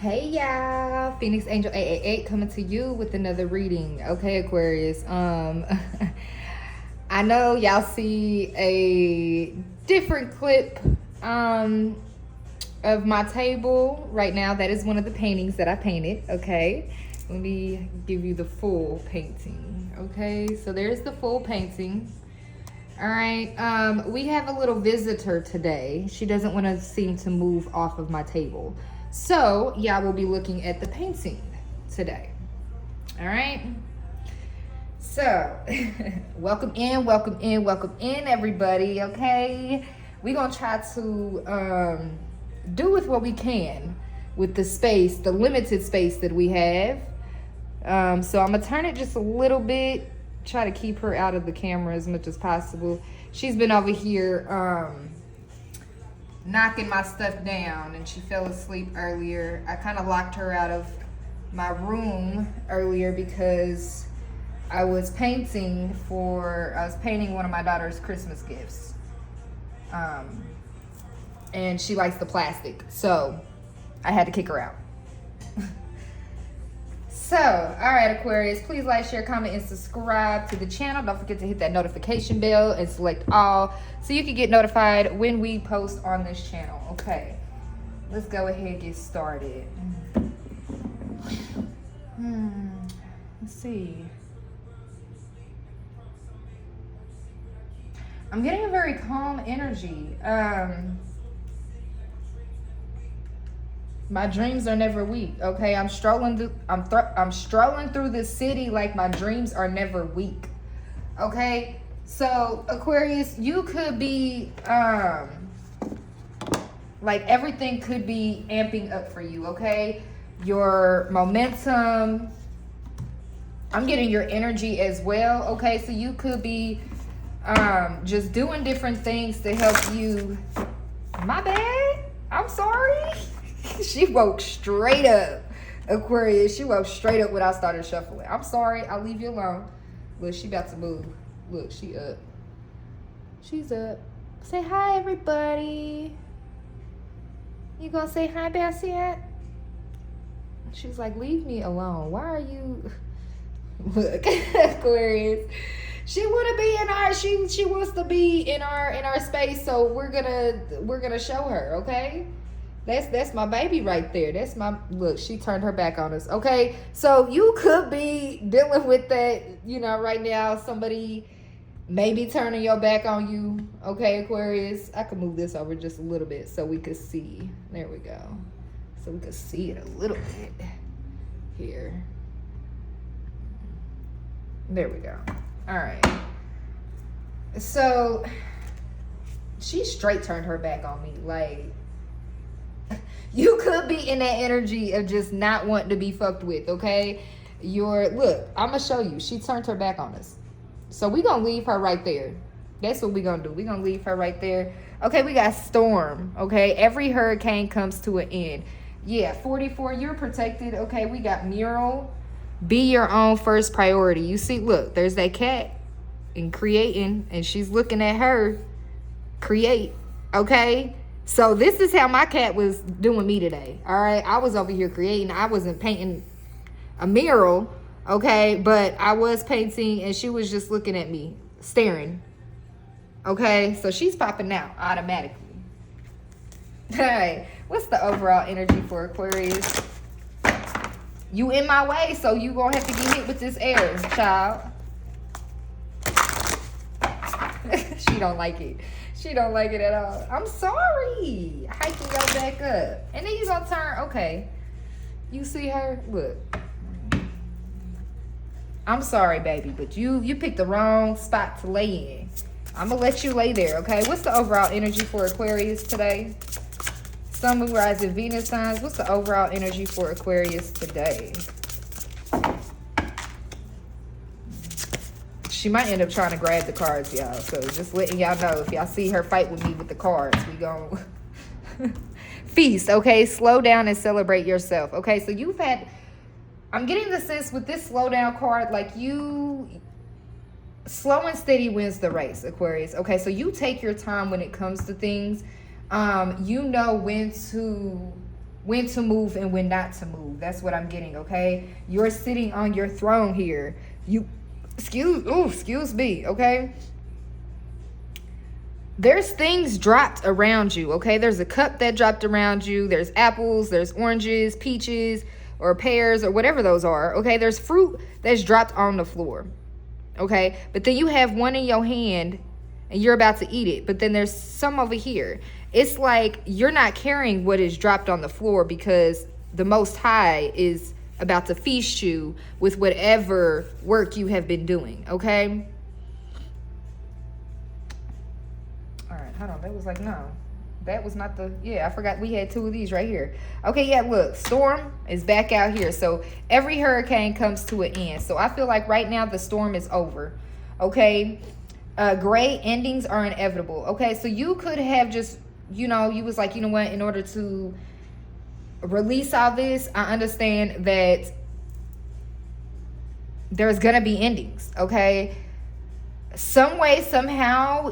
Hey y'all, Phoenix Angel 888 coming to you with another reading. Okay, Aquarius. I know y'all see a different clip of my table right now. That is one of the paintings that I painted. Okay, let me give you the full painting. Okay, so there's the full painting. All right, we have a little visitor today. She doesn't want to seem to move off of my table. So, yeah, we'll be looking at the painting today. All right. So, welcome in, everybody. Okay. We're going to try to do with what we can with the space, the limited space that we have. So, I'm going to turn it just a little bit, try to keep her out of the camera as much as possible. She's been over here knocking my stuff down, and she fell asleep earlier. I kind of locked her out of my room earlier because I was painting one of my daughter's Christmas gifts. And she likes the plastic, so I had to kick her out. So, all right, Aquarius, please like, share, comment, and subscribe to the channel. Don't forget to hit that notification bell and select all so you can get notified when we post on this channel. Okay, let's go ahead and get started. Let's see. I'm getting a very calm energy. My dreams are never weak. Okay, I'm strolling through this city like my dreams are never weak. Okay, so Aquarius, you could be like everything could be amping up for you. Okay, your momentum. I'm getting your energy as well. Okay, so you could be just doing different things to help you. My bad. I'm sorry. She woke straight up, Aquarius. She woke straight up when I started shuffling. I'm sorry. I'll leave you alone. Look, she about to move. Look, she up. She's up. Say hi, everybody. You gonna say hi, Bassiette? She's like, leave me alone. Why are you... Look, Aquarius. She wanna be in our... She wants to be in our space, so we're gonna show her, okay? That's my baby right there. That's my, look, she turned her back on us. Okay, so you could be dealing with that, right now. Somebody maybe turning your back on you. Okay, Aquarius. I could move this over just a little bit so we could see. There we go. So we could see it a little bit here. There we go. All right. So she straight turned her back on me. Like, you could be in that energy of just not wanting to be fucked with, okay? Look, I'm going to show you. She turned her back on us. So we're going to leave her right there. That's what we're going to do. We're going to leave her right there. Okay, we got storm, okay? Every hurricane comes to an end. Yeah, 44, you're protected. Okay, we got mural. Be your own first priority. You see, look, there's that cat and creating, and she's looking at her create, okay? So this is how my cat was doing me today. All right. I was over here creating. I wasn't painting a mural. Okay. But I was painting and she was just looking at me, staring. Okay. So she's popping out automatically. All right. What's the overall energy for Aquarius? You in my way, so you gonna have to get hit with this air, child. She don't like it. She don't like it at all. I'm sorry. Hiking your back up. And then you gonna turn. Okay. You see her? Look. I'm sorry, baby, but you picked the wrong spot to lay in. I'm gonna let you lay there, okay? What's the overall energy for Aquarius today? Sun, Moon, Rising, Venus signs. What's the overall energy for Aquarius today? She might end up trying to grab the cards, y'all. So just letting y'all know, if y'all see her fight with me with the cards, we gon' feast, okay? Slow down and celebrate yourself, okay? So I'm getting the sense with this slow down card, like slow and steady wins the race, Aquarius. Okay, so you take your time when it comes to things. You know when to when to move and when not to move. That's what I'm getting, okay? You're sitting on your throne here. Excuse me, okay? There's things dropped around you, okay? There's a cup that dropped around you. There's apples, there's oranges, peaches, or pears, or whatever those are, okay? There's fruit that's dropped on the floor, okay? But then you have one in your hand and you're about to eat it, but then there's some over here. It's like you're not carrying what is dropped on the floor because the Most High is about to feast you with whatever work you have been doing, okay? All right, hold on. That was like, no. That was not the, yeah, I forgot we had two of these right here. Okay, yeah, look, storm is back out here. So every hurricane comes to an end. So I feel like right now the storm is over, okay? Gray endings are inevitable, okay? So you could have just, you know, you was like, you know what, in order to release all this, I understand that there's gonna be endings, okay? Some way, somehow,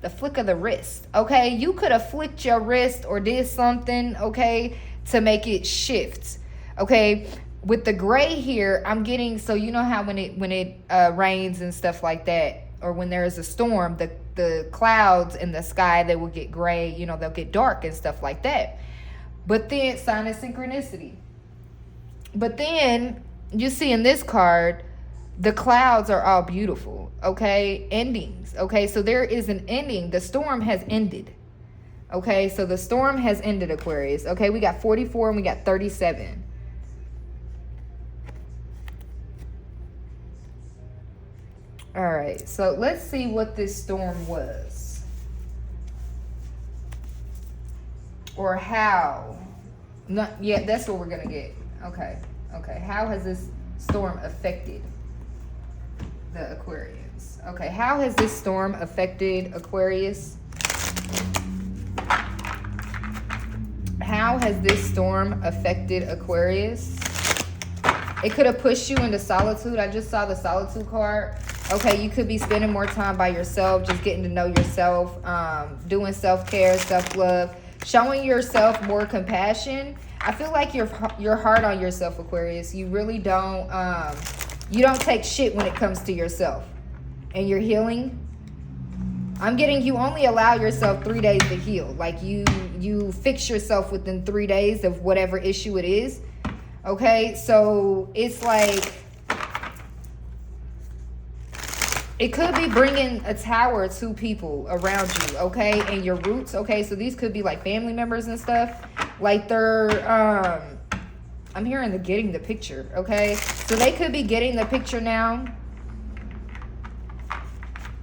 the flick of the wrist, okay? You could have flicked your wrist or did something, okay, to make it shift, okay? With the gray here, I'm getting, so you know how when it rains and stuff like that, or when there is a storm, the clouds in the sky, they will get gray, you know, they'll get dark and stuff like that. But then, sign of synchronicity. But then, you see in this card, the clouds are all beautiful, okay? Endings, okay? So there is an ending. The storm has ended, okay? So the storm has ended, Aquarius, okay? We got 44 and we got 37. All right, so let's see what this storm was. Or how. Not, yeah, that's what we're going to get. Okay, okay. How has this storm affected the Aquarians? Okay, how has this storm affected Aquarius? How has this storm affected Aquarius? It could have pushed you into solitude. I just saw the solitude card. Okay, you could be spending more time by yourself, just getting to know yourself, doing self-care, self-love, showing yourself more compassion. I feel like you're hard on yourself, Aquarius. You really don't, you don't take shit when it comes to yourself. And you're healing. I'm getting you only allow yourself 3 days to heal. Like you fix yourself within 3 days of whatever issue it is. Okay, so it's like, it could be bringing a tower to people around you, okay, and your roots, okay? So these could be like family members and stuff. Like they're, I'm hearing the getting the picture, okay? So they could be getting the picture now.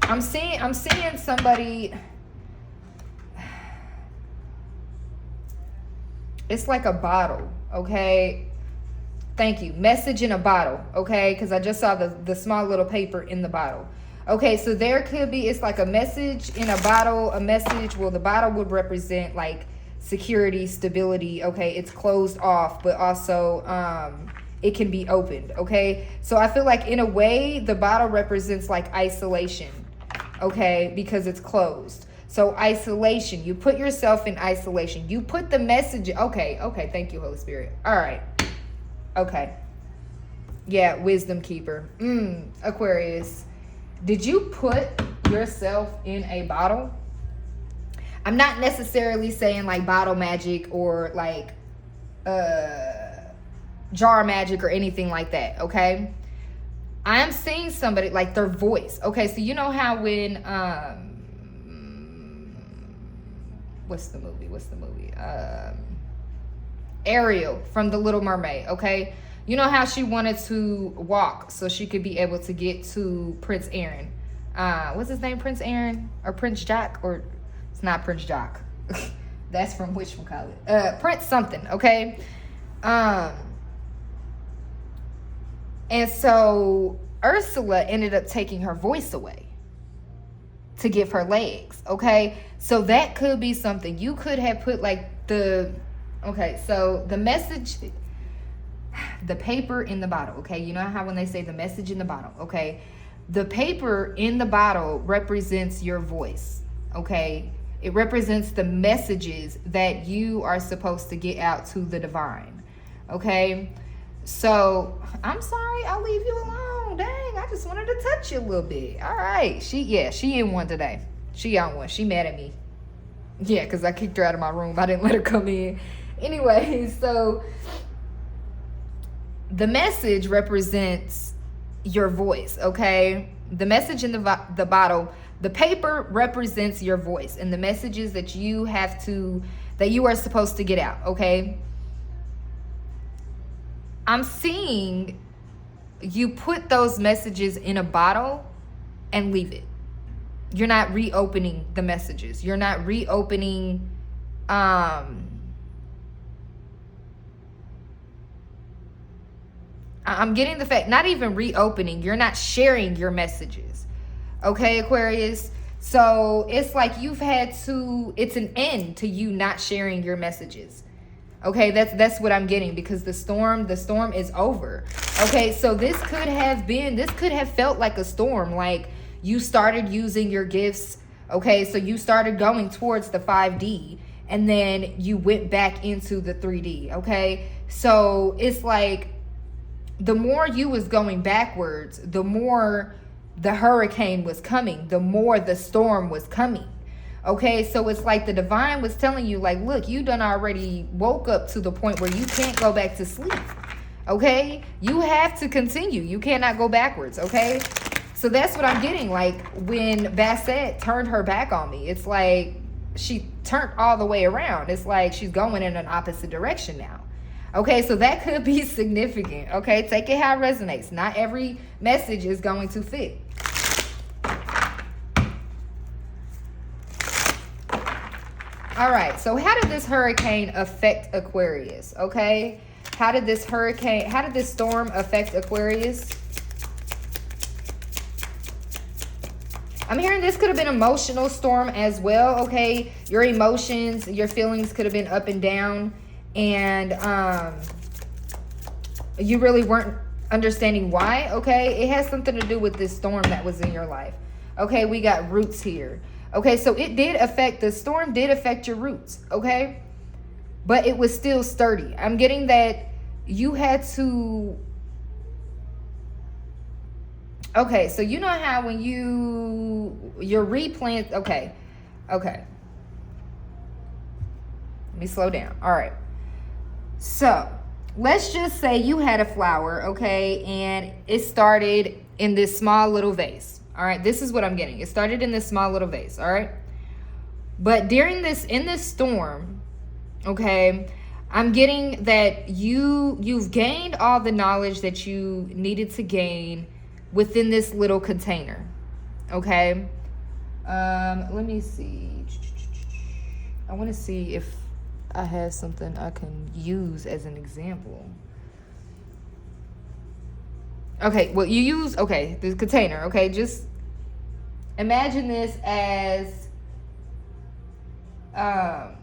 I'm seeing somebody, it's like a bottle, okay? Thank you. Message in a bottle, okay? Because I just saw the small little paper in the bottle. Okay, so there could be, it's like a message in a bottle, a message. Well, the bottle would represent like security, stability, okay? It's closed off, but also it can be opened, okay? So I feel like in a way, the bottle represents like isolation, okay? Because it's closed. So isolation, you put yourself in isolation. You put the message, okay, thank you, Holy Spirit. All right. Okay. Yeah, wisdom keeper. Aquarius. Did you put yourself in a bottle? I'm not necessarily saying like bottle magic or like jar magic or anything like that, okay? I'm seeing somebody like their voice. Okay, so you know how when what's the movie? Ariel from The Little Mermaid, okay? You know how she wanted to walk so she could be able to get to Prince Aaron. What's his name? Prince Aaron? Or Prince Jock? Or it's not Prince Jock. That's from whatchamacallit. Prince something, okay? And so Ursula ended up taking her voice away to give her legs, okay? So that could be something. You could have put like the... Okay, so the message, the paper in the bottle, okay? You know how when they say the message in the bottle, okay? The paper in the bottle represents your voice, okay? It represents the messages that you are supposed to get out to the divine. Okay? So, I'm sorry, I'll leave you alone. Dang, I just wanted to touch you a little bit. All right. She in one today. She on one. She mad at me. Yeah, because I kicked her out of my room. I didn't let her come in. Anyway, so the message represents your voice, okay? The message in the bottle, the paper represents your voice and the messages that you are supposed to get out, okay? I'm seeing you put those messages in a bottle and leave it. You're not reopening the messages. You're not reopening, I'm getting the fact, not even reopening. You're not sharing your messages. Okay, Aquarius? So it's like it's an end to you not sharing your messages. Okay, that's what I'm getting, because the storm is over. Okay, so this could have felt like a storm, like you started using your gifts. Okay, so you started going towards the 5D and then you went back into the 3D. Okay, so it's like the more you was going backwards, the more the hurricane was coming, the more the storm was coming. Okay, so it's like the divine was telling you, like, look, you done already woke up to the point where you can't go back to sleep. Okay, you have to continue. You cannot go backwards. Okay, so that's what I'm getting. Like when Bassett turned her back on me, it's like she turned all the way around. It's like she's going in an opposite direction now. Okay, so that could be significant. Okay, take it how it resonates. Not every message is going to fit. All right, so how did this hurricane affect Aquarius? Okay, how did this storm affect Aquarius? I'm hearing this could have been an emotional storm as well. Okay, your emotions, your feelings could have been up and down, and you really weren't understanding why. Okay, it has something to do with this storm that was in your life. Okay, we got roots here. Okay, so the storm did affect your roots, okay? But it was still sturdy. I'm getting that you had to... Okay, so you know how when you're replant... Okay. Let me slow down. All right. So, let's just say you had a flower, okay? And it started in this small little vase. All right, this is what I'm getting. It started in this small little vase, all right? But in this storm, okay, I'm getting that you've gained all the knowledge that you needed to gain within this little container, okay? Let me see. I want to see if I have something I can use as an example. Okay, well, the container, okay? Just imagine this as, can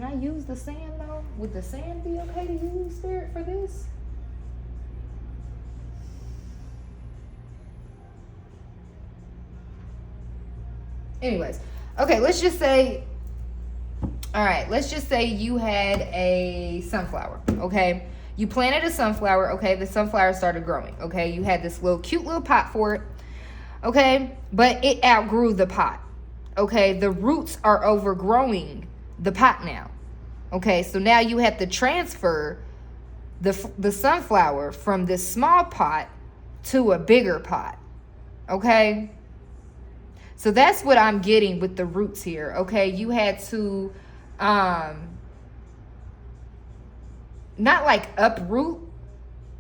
I use the sand, though? Would the sand be okay to use, Spirit, for this? Anyways, okay, let's just say you had a sunflower, okay? You planted a sunflower, okay? The sunflower started growing, okay? You had this cute little pot for it, okay? But it outgrew the pot, okay? The roots are overgrowing the pot now, okay? So now you have to transfer the sunflower from this small pot to a bigger pot, okay? So that's what I'm getting with the roots here, okay? You had to... not like uproot,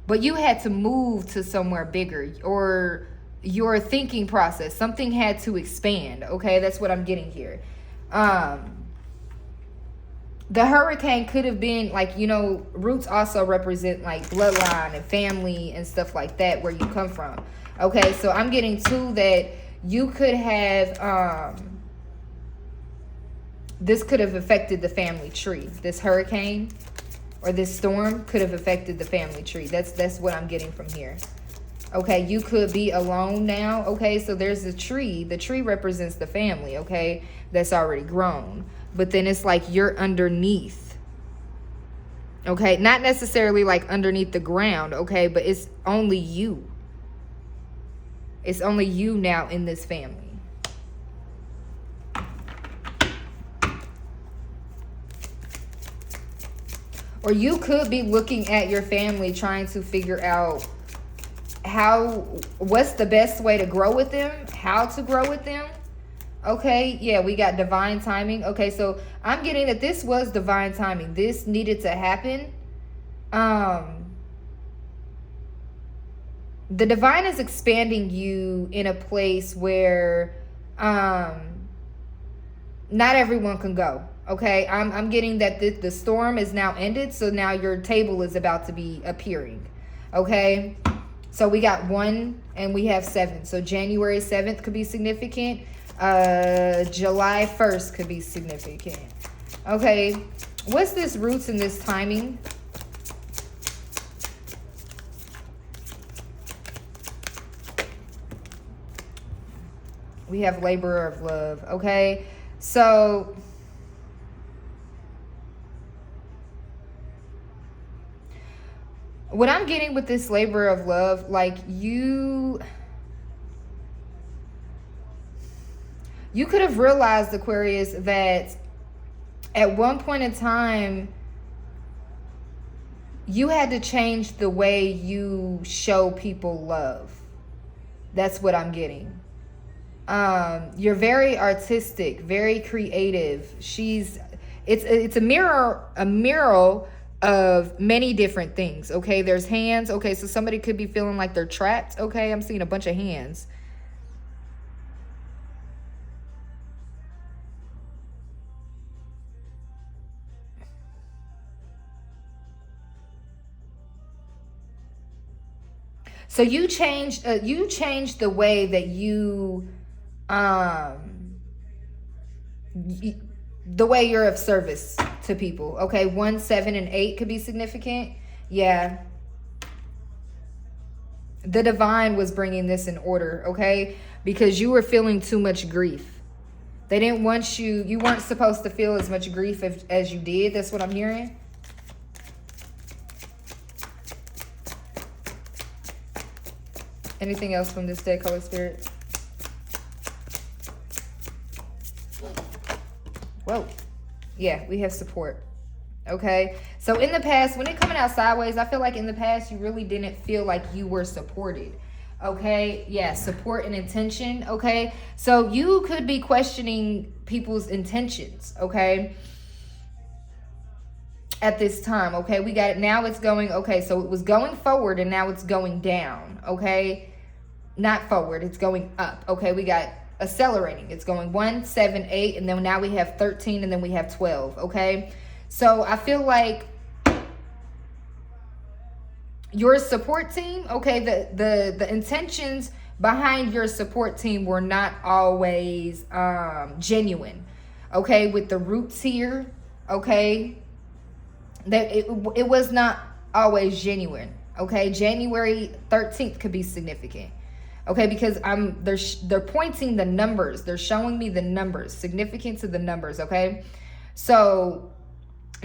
but you had to move to somewhere bigger, or your thinking process, something had to expand. Okay, that's what I'm getting here. The hurricane could have been like, roots also represent like bloodline and family and stuff like that, where you come from. Okay, so I'm getting too that you could have this could have affected the family tree. This hurricane or this storm could have affected the family tree. That's what I'm getting from here. Okay, you could be alone now. Okay, so there's a tree. The tree represents the family, okay, that's already grown. But then it's like you're underneath. Okay, not necessarily like underneath the ground, okay, but it's only you. It's only you now in this family. Or you could be looking at your family trying to figure out what's the best way to grow with them, how to grow with them. Okay, yeah, we got divine timing. Okay, so I'm getting that this was divine timing. This needed to happen. The divine is expanding you in a place where not everyone can go. Okay, I'm getting that the storm is now ended, so now your table is about to be appearing. Okay, so we got 1 and we have 7. So January 7th could be significant. July 1st could be significant. Okay, what's this roots in this timing? We have laborer of love. Okay, so what I'm getting with this labor of love, like you could have realized, Aquarius, that at one point in time, you had to change the way you show people love. That's what I'm getting. You're very artistic, very creative. It's a mural of many different things. Okay, there's hands. Okay, so somebody could be feeling like they're trapped. Okay, I'm seeing a bunch of hands. So you changed the way that the way you're of service to people. Okay, 1, 7, and 8 could be significant. Yeah. The divine was bringing this in order, okay? Because you were feeling too much grief. They didn't want you weren't supposed to feel as much grief as you did. That's what I'm hearing. Anything else from this deck, color spirit? Whoa. Yeah, we have support. Okay. So in the past, when it coming out sideways, I feel like in the past, you really didn't feel like you were supported. Okay. Yeah. Support and intention. Okay. So you could be questioning people's intentions. Okay. At this time. Okay. We got it. Now it's going. Okay. So it was going forward and now it's going down. Okay. Not forward. It's going up. Okay. We got accelerating. It's going 1, 7, 8, and then now we have 13, and then we have 12. Okay, so I feel like your support team, okay, the intentions behind your support team were not always genuine. Okay, with the roots here, okay, that it was not always genuine. Okay, January 13th could be significant. Okay, because they're pointing the numbers. They're showing me the numbers, significance of the numbers, okay? So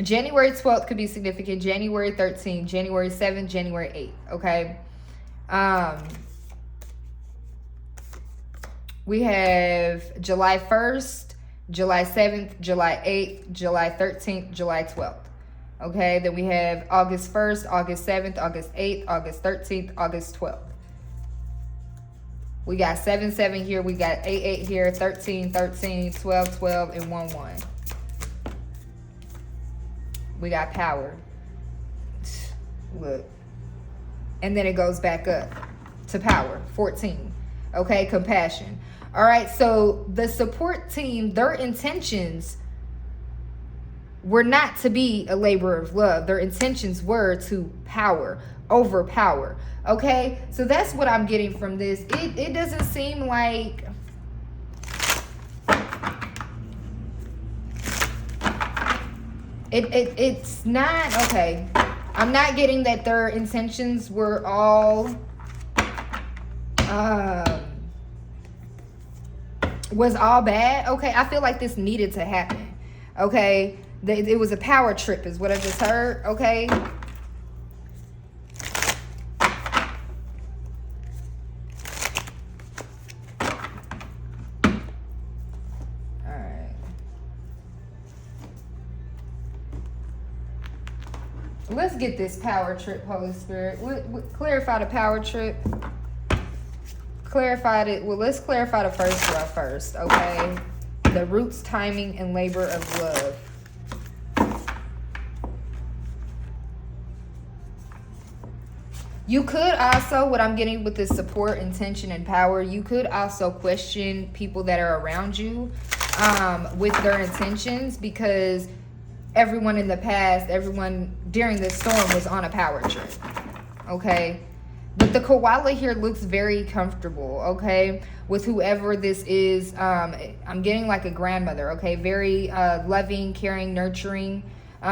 January 12th could be significant, January 13th, January 7th, January 8th, okay? We have July 1st, July 7th, July 8th, July 13th, July 12th. Okay, then we have August 1st, August 7th, August 8th, August 13th, August 12th. We got 7, 7 here. We got 8, 8 here. 13, 13, 12, 12, and 1, 1. We got power. Look. And then it goes back up to power. 14. Okay, compassion. All right, so the support team, their intentions were not to be a labor of love. Their intentions were to overpower. Okay, so that's what I'm getting from this. It doesn't seem like it's not okay. I'm not getting that their intentions were all was all bad. Okay, I feel like this needed to happen. Okay, it was a power trip is what I just heard. Okay. Let's get this power trip, Holy Spirit. Clarify the power trip. Clarified it. Well, let's clarify the first one first, okay? The roots, timing, and labor of love. You could also, what I'm getting with this support, intention, and power, you could also question people that are around you with their intentions, because everyone in the past, everyone during this storm was on a power trip, okay? But the koala here looks very comfortable, okay, with whoever this is. I'm getting like a grandmother, okay? Very loving, caring, nurturing.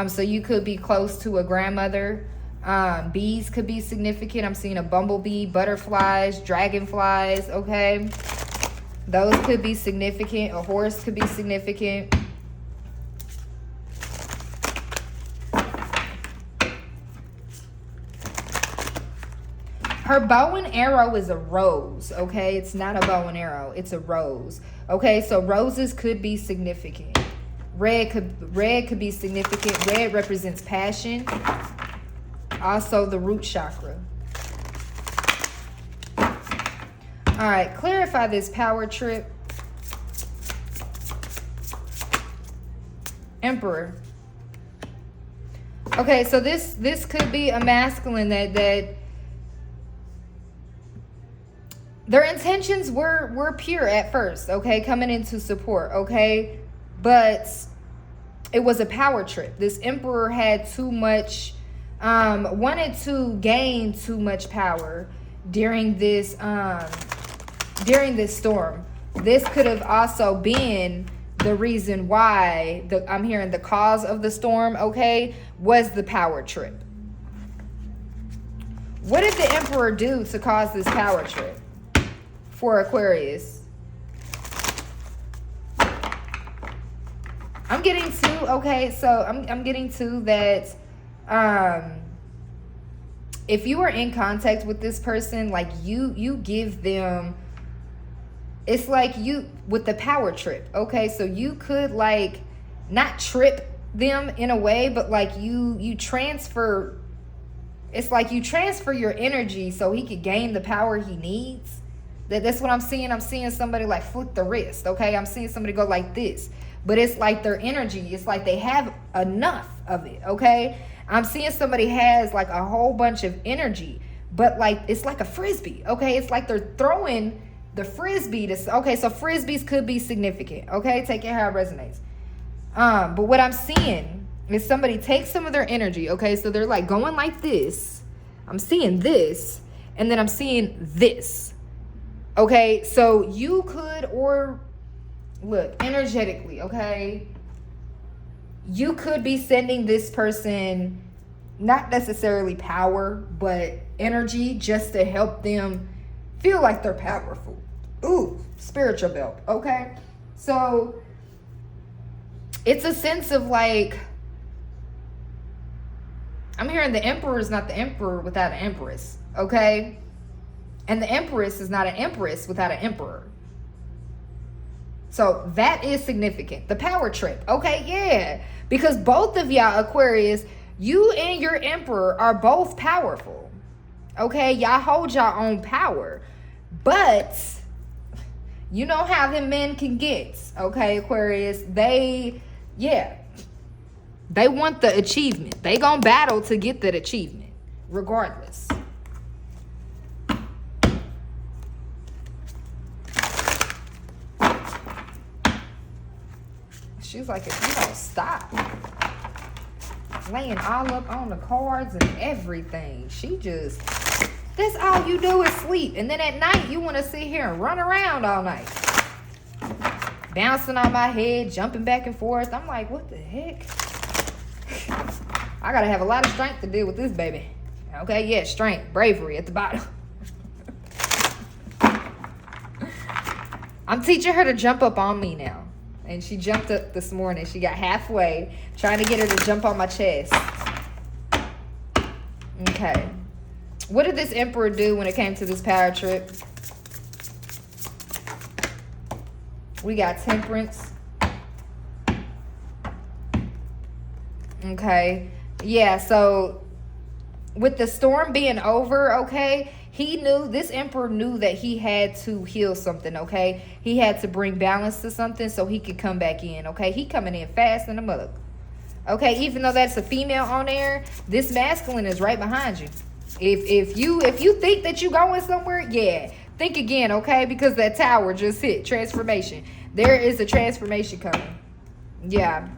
So you could be close to a grandmother. Bees could be significant. I'm seeing a bumblebee, butterflies, dragonflies, okay? Those could be significant. A horse could be significant. Her bow and arrow is a rose, okay? It's not a bow and arrow. It's a rose, okay? So roses could be significant. Red could be significant. Red represents passion. Also the root chakra. All right, clarify this power trip. Emperor. Okay, so this could be a masculine that their intentions were pure at first, okay, coming into support, okay, but it was a power trip. This emperor had too much, wanted to gain too much power during this storm. This could have also been the reason why I'm hearing the cause of the storm, okay, was the power trip. What did the emperor do to cause this power trip for Aquarius? I'm getting to, okay, so I'm getting to that if you are in contact with this person, like you give them, it's like you with the power trip, okay? So you could like not trip them in a way, but like you transfer, it's like you transfer your energy so he could gain the power he needs. That's what I'm seeing. I'm seeing somebody like flick the wrist, okay? I'm seeing somebody go like this. But it's like their energy, it's like they have enough of it, okay? I'm seeing somebody has like a whole bunch of energy, but like it's like a frisbee, okay? It's like they're throwing the frisbee to, okay, so frisbees could be significant, okay? Take it how it resonates. But what I'm seeing is somebody takes some of their energy, okay? So they're like going like this. I'm seeing this, and then I'm seeing this. Okay, so you could, or look, energetically, okay, you could be sending this person not necessarily power, but energy just to help them feel like they're powerful. Ooh, spiritual belt, okay? So it's a sense of like, I'm hearing the emperor is not the emperor without an empress, okay? And the empress is not an empress without an emperor. So that is significant. The power trip. Okay, yeah. Because both of y'all, Aquarius, you and your emperor are both powerful. Okay, y'all hold y'all own power. But you know how them men can get. Okay, Aquarius. They want the achievement. They gonna battle to get that achievement. Regardless. She's like, if you don't stop laying all up on the cards and everything, she just, that's all you do is sleep. And then at night, you want to sit here and run around all night. Bouncing on my head, jumping back and forth. I'm like, what the heck? I got to have a lot of strength to deal with this baby. Okay, yeah, strength, bravery at the bottom. I'm teaching her to jump up on me now. And she jumped up this morning. She got halfway, trying to get her to jump on my chest. Okay. What did this Emperor do when it came to this power trip? We got Temperance. Okay. Yeah, so with the storm being over, okay, this Emperor knew that he had to heal something, okay? He had to bring balance to something so he could come back in, okay? He coming in fast in the mug. Okay, even though that's a female on there, this masculine is right behind you. If you think that you going somewhere, yeah, think again, okay? Because that tower just hit transformation. There is a transformation coming. Yeah.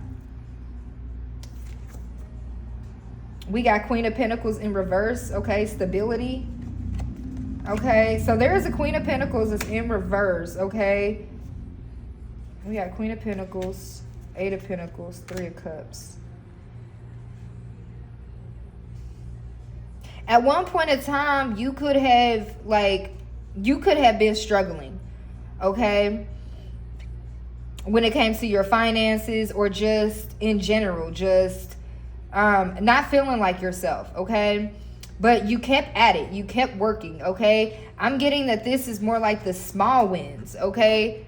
We got Queen of Pentacles in reverse, okay? Stability. Okay, so there is a Queen of Pentacles that's in reverse, okay? We got Queen of Pentacles, 8 of Pentacles, 3 of Cups. At one point in time, you could have been struggling, okay? When it came to your finances or just in general, just not feeling like yourself, okay? But you kept at it. You kept working, okay? I'm getting that this is more like the small wins, okay?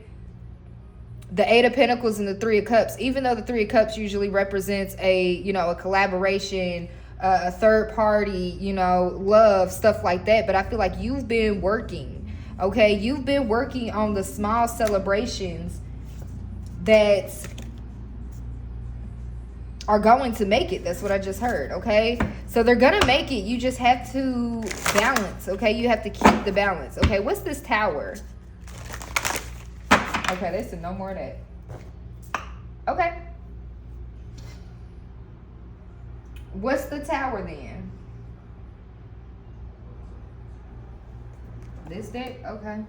The 8 of Pentacles and the 3 of Cups. Even though the 3 of Cups usually represents a collaboration, a third party, love, stuff like that. But I feel like you've been working, okay? You've been working on the small celebrations that are going to make it. That's what I just heard, okay? So they're gonna make it. You just have to balance, okay? You have to keep the balance, okay? What's this tower? Okay, they said no more of that. Okay. What's the tower then? This deck? Okay.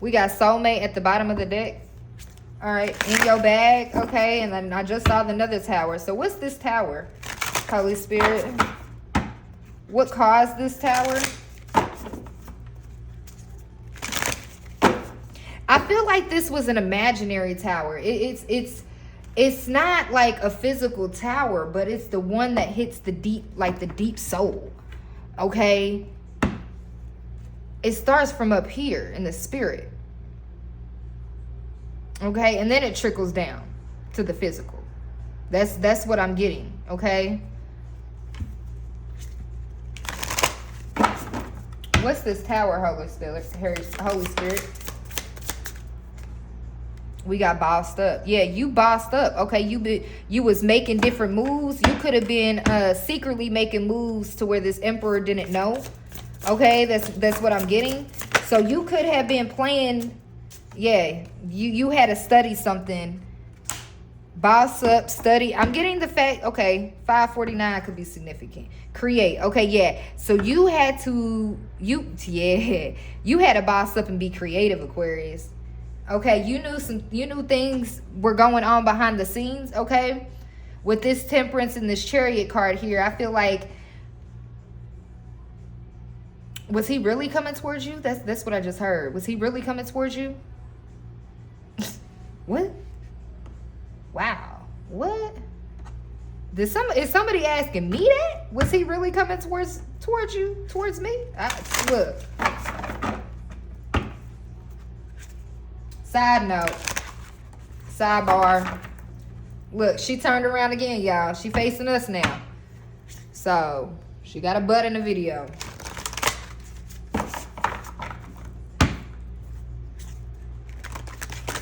We got soulmate at the bottom of the deck. All right, in your bag, okay? And then I just saw another tower. So what's this tower, Holy Spirit? What caused this tower? I feel like this was an imaginary tower. It's not like a physical tower, but it's the one that hits the deep soul, okay? It starts from up here in the spirit. Okay, and then it trickles down to the physical. That's what I'm getting, okay? What's this tower, Holy Spirit? We got bossed up. Yeah, you bossed up. Okay, you was making different moves. You could have been secretly making moves to where this Emperor didn't know. Okay, that's what I'm getting. So you could have been playing. Yeah, you had to study something. Boss up, study. I'm getting the fact, okay, 549 could be significant. Create, okay, yeah. So you had to boss up and be creative, Aquarius. Okay, you knew things were going on behind the scenes, okay? With this Temperance and this Chariot card here, I feel like, was he really coming towards you? That's what I just heard. Was he really coming towards you? What? Wow. What? Is somebody asking me that? Was he really coming towards you? Towards me? Look. Side note. Sidebar. Look, she turned around again, y'all. She facing us now. So, she got a butt in the video.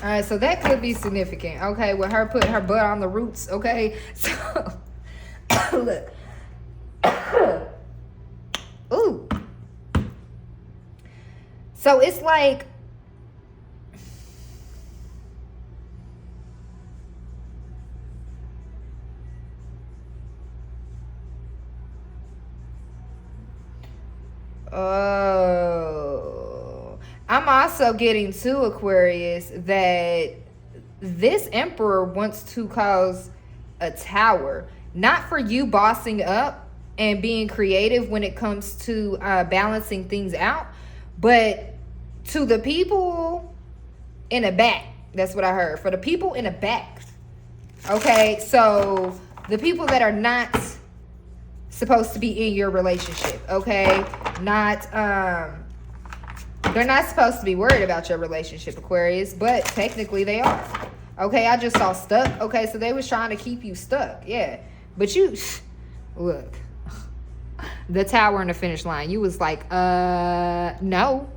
All right, so that could be significant, okay, with her putting her butt on the roots, okay? So, look. Ooh. So it's like, oh, I'm also getting to Aquarius that this Emperor wants to cause a tower, not for you bossing up and being creative when it comes to balancing things out, but to the people in the back. That's what I heard. For the people in the back. Okay, so the people that are not supposed to be in your relationship, okay? They're not supposed to be worried about your relationship, Aquarius, but technically they are. Okay, I just saw stuck. Okay, so they was trying to keep you stuck. Yeah. But you, look, the tower and the finish line, you was like, no.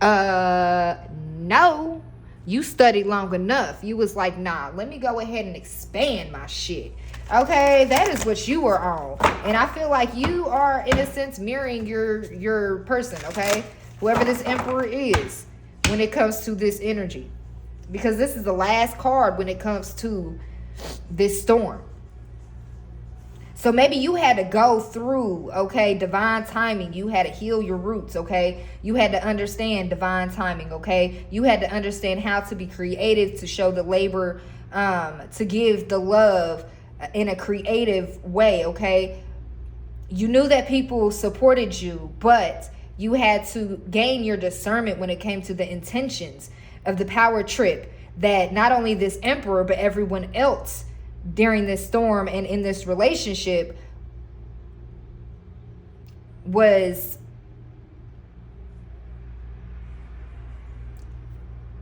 No. You studied long enough. You was like, nah, let me go ahead and expand my shit. Okay, that is what you were on. And I feel like you are, in a sense, mirroring your person, okay? Whoever this emperor is when it comes to this energy. Because this is the last card when it comes to this storm. So maybe you had to go through, okay, divine timing. You had to heal your roots, okay? You had to understand divine timing, okay? You had to understand how to be creative, to show the labor, to give the love in a creative way, okay? You knew that people supported you, but you had to gain your discernment when it came to the intentions of the power trip that not only this emperor, but everyone else during this storm and in this relationship was,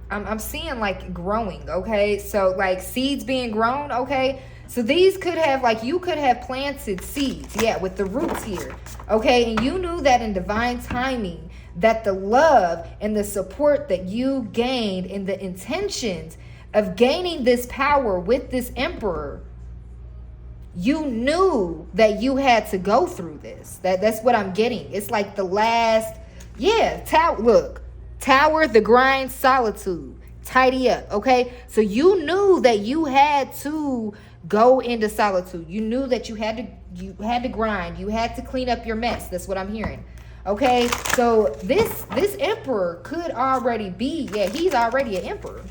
I'm seeing like growing, okay? So like seeds being grown, okay? So these could have, like, you could have planted seeds, yeah, with the roots here, okay? And you knew that in divine timing, that the love and the support that you gained and the intentions of gaining this power with this emperor, you knew that you had to go through this. That's what I'm getting. It's like the last, yeah, tower, the grind, solitude, tidy up, okay? So you knew that you had to go into solitude. You knew that you had to grind. You had to clean up your mess. That's what I'm hearing. Okay, so this emperor could already be, yeah, he's already an emperor.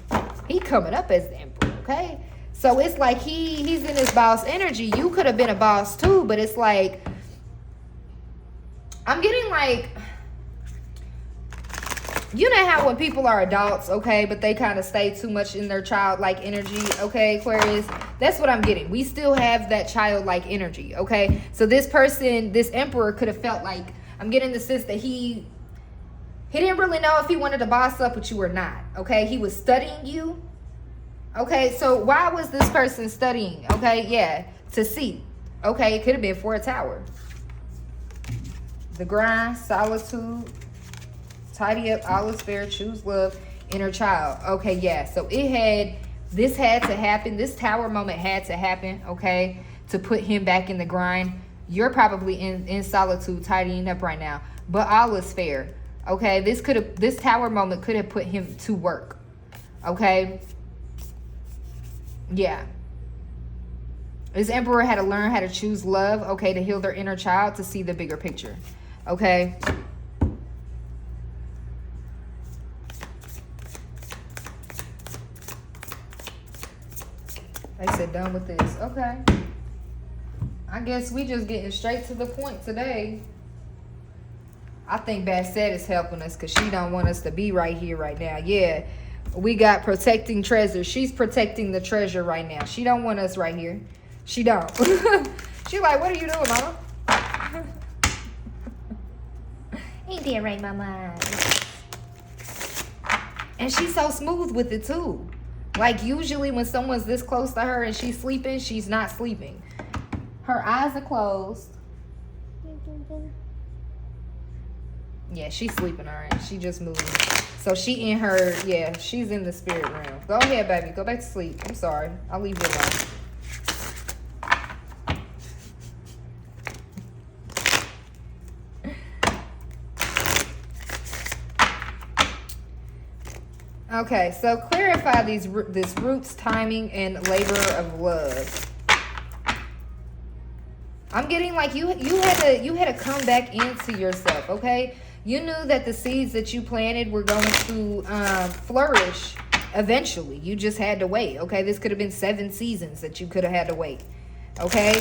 He coming up as the emperor, okay? So it's like he's in his boss energy. You could have been a boss too, but it's like, I'm getting like, you know how when people are adults, okay, but they kind of stay too much in their childlike energy, okay, Aquarius? That's what I'm getting. We still have that childlike energy, okay? So this person, this emperor could have felt like, I'm getting the sense that he didn't really know if he wanted to boss up with you or not, okay? He was studying you, okay? So why was this person studying, okay? Yeah, to see, okay? It could have been for a tower. The grind, solitude, tidy up, all is fair, choose love, inner child. Okay, yeah, so this had to happen. This tower moment had to happen, okay, to put him back in the grind. You're probably in solitude, tidying up right now, but all is fair, okay? This tower moment could have put him to work, okay? Yeah. This emperor had to learn how to choose love, okay, to heal their inner child, to see the bigger picture, okay? They said done with this. Okay. I guess we just getting straight to the point today. I think Bassett is helping us because she don't want us to be right here right now. Yeah. We got protecting treasure. She's protecting the treasure right now. She don't want us right here. She don't. She like, what are you doing, mama? Ain't that right, mama? And she's so smooth with it too. Like usually when someone's this close to her and she's sleeping, she's not sleeping. Her eyes are closed. Yeah, she's sleeping, all right. She just moved. So she in her, yeah, she's in the spirit realm. Go ahead, baby. Go back to sleep. I'm sorry. I'll leave you alone. Okay, so clarify this roots, timing, and labor of love. I'm getting like you had to come back into yourself, okay? You knew that the seeds that you planted were going to flourish eventually. You just had to wait, okay? This could have been 7 seasons that you could have had to wait, okay?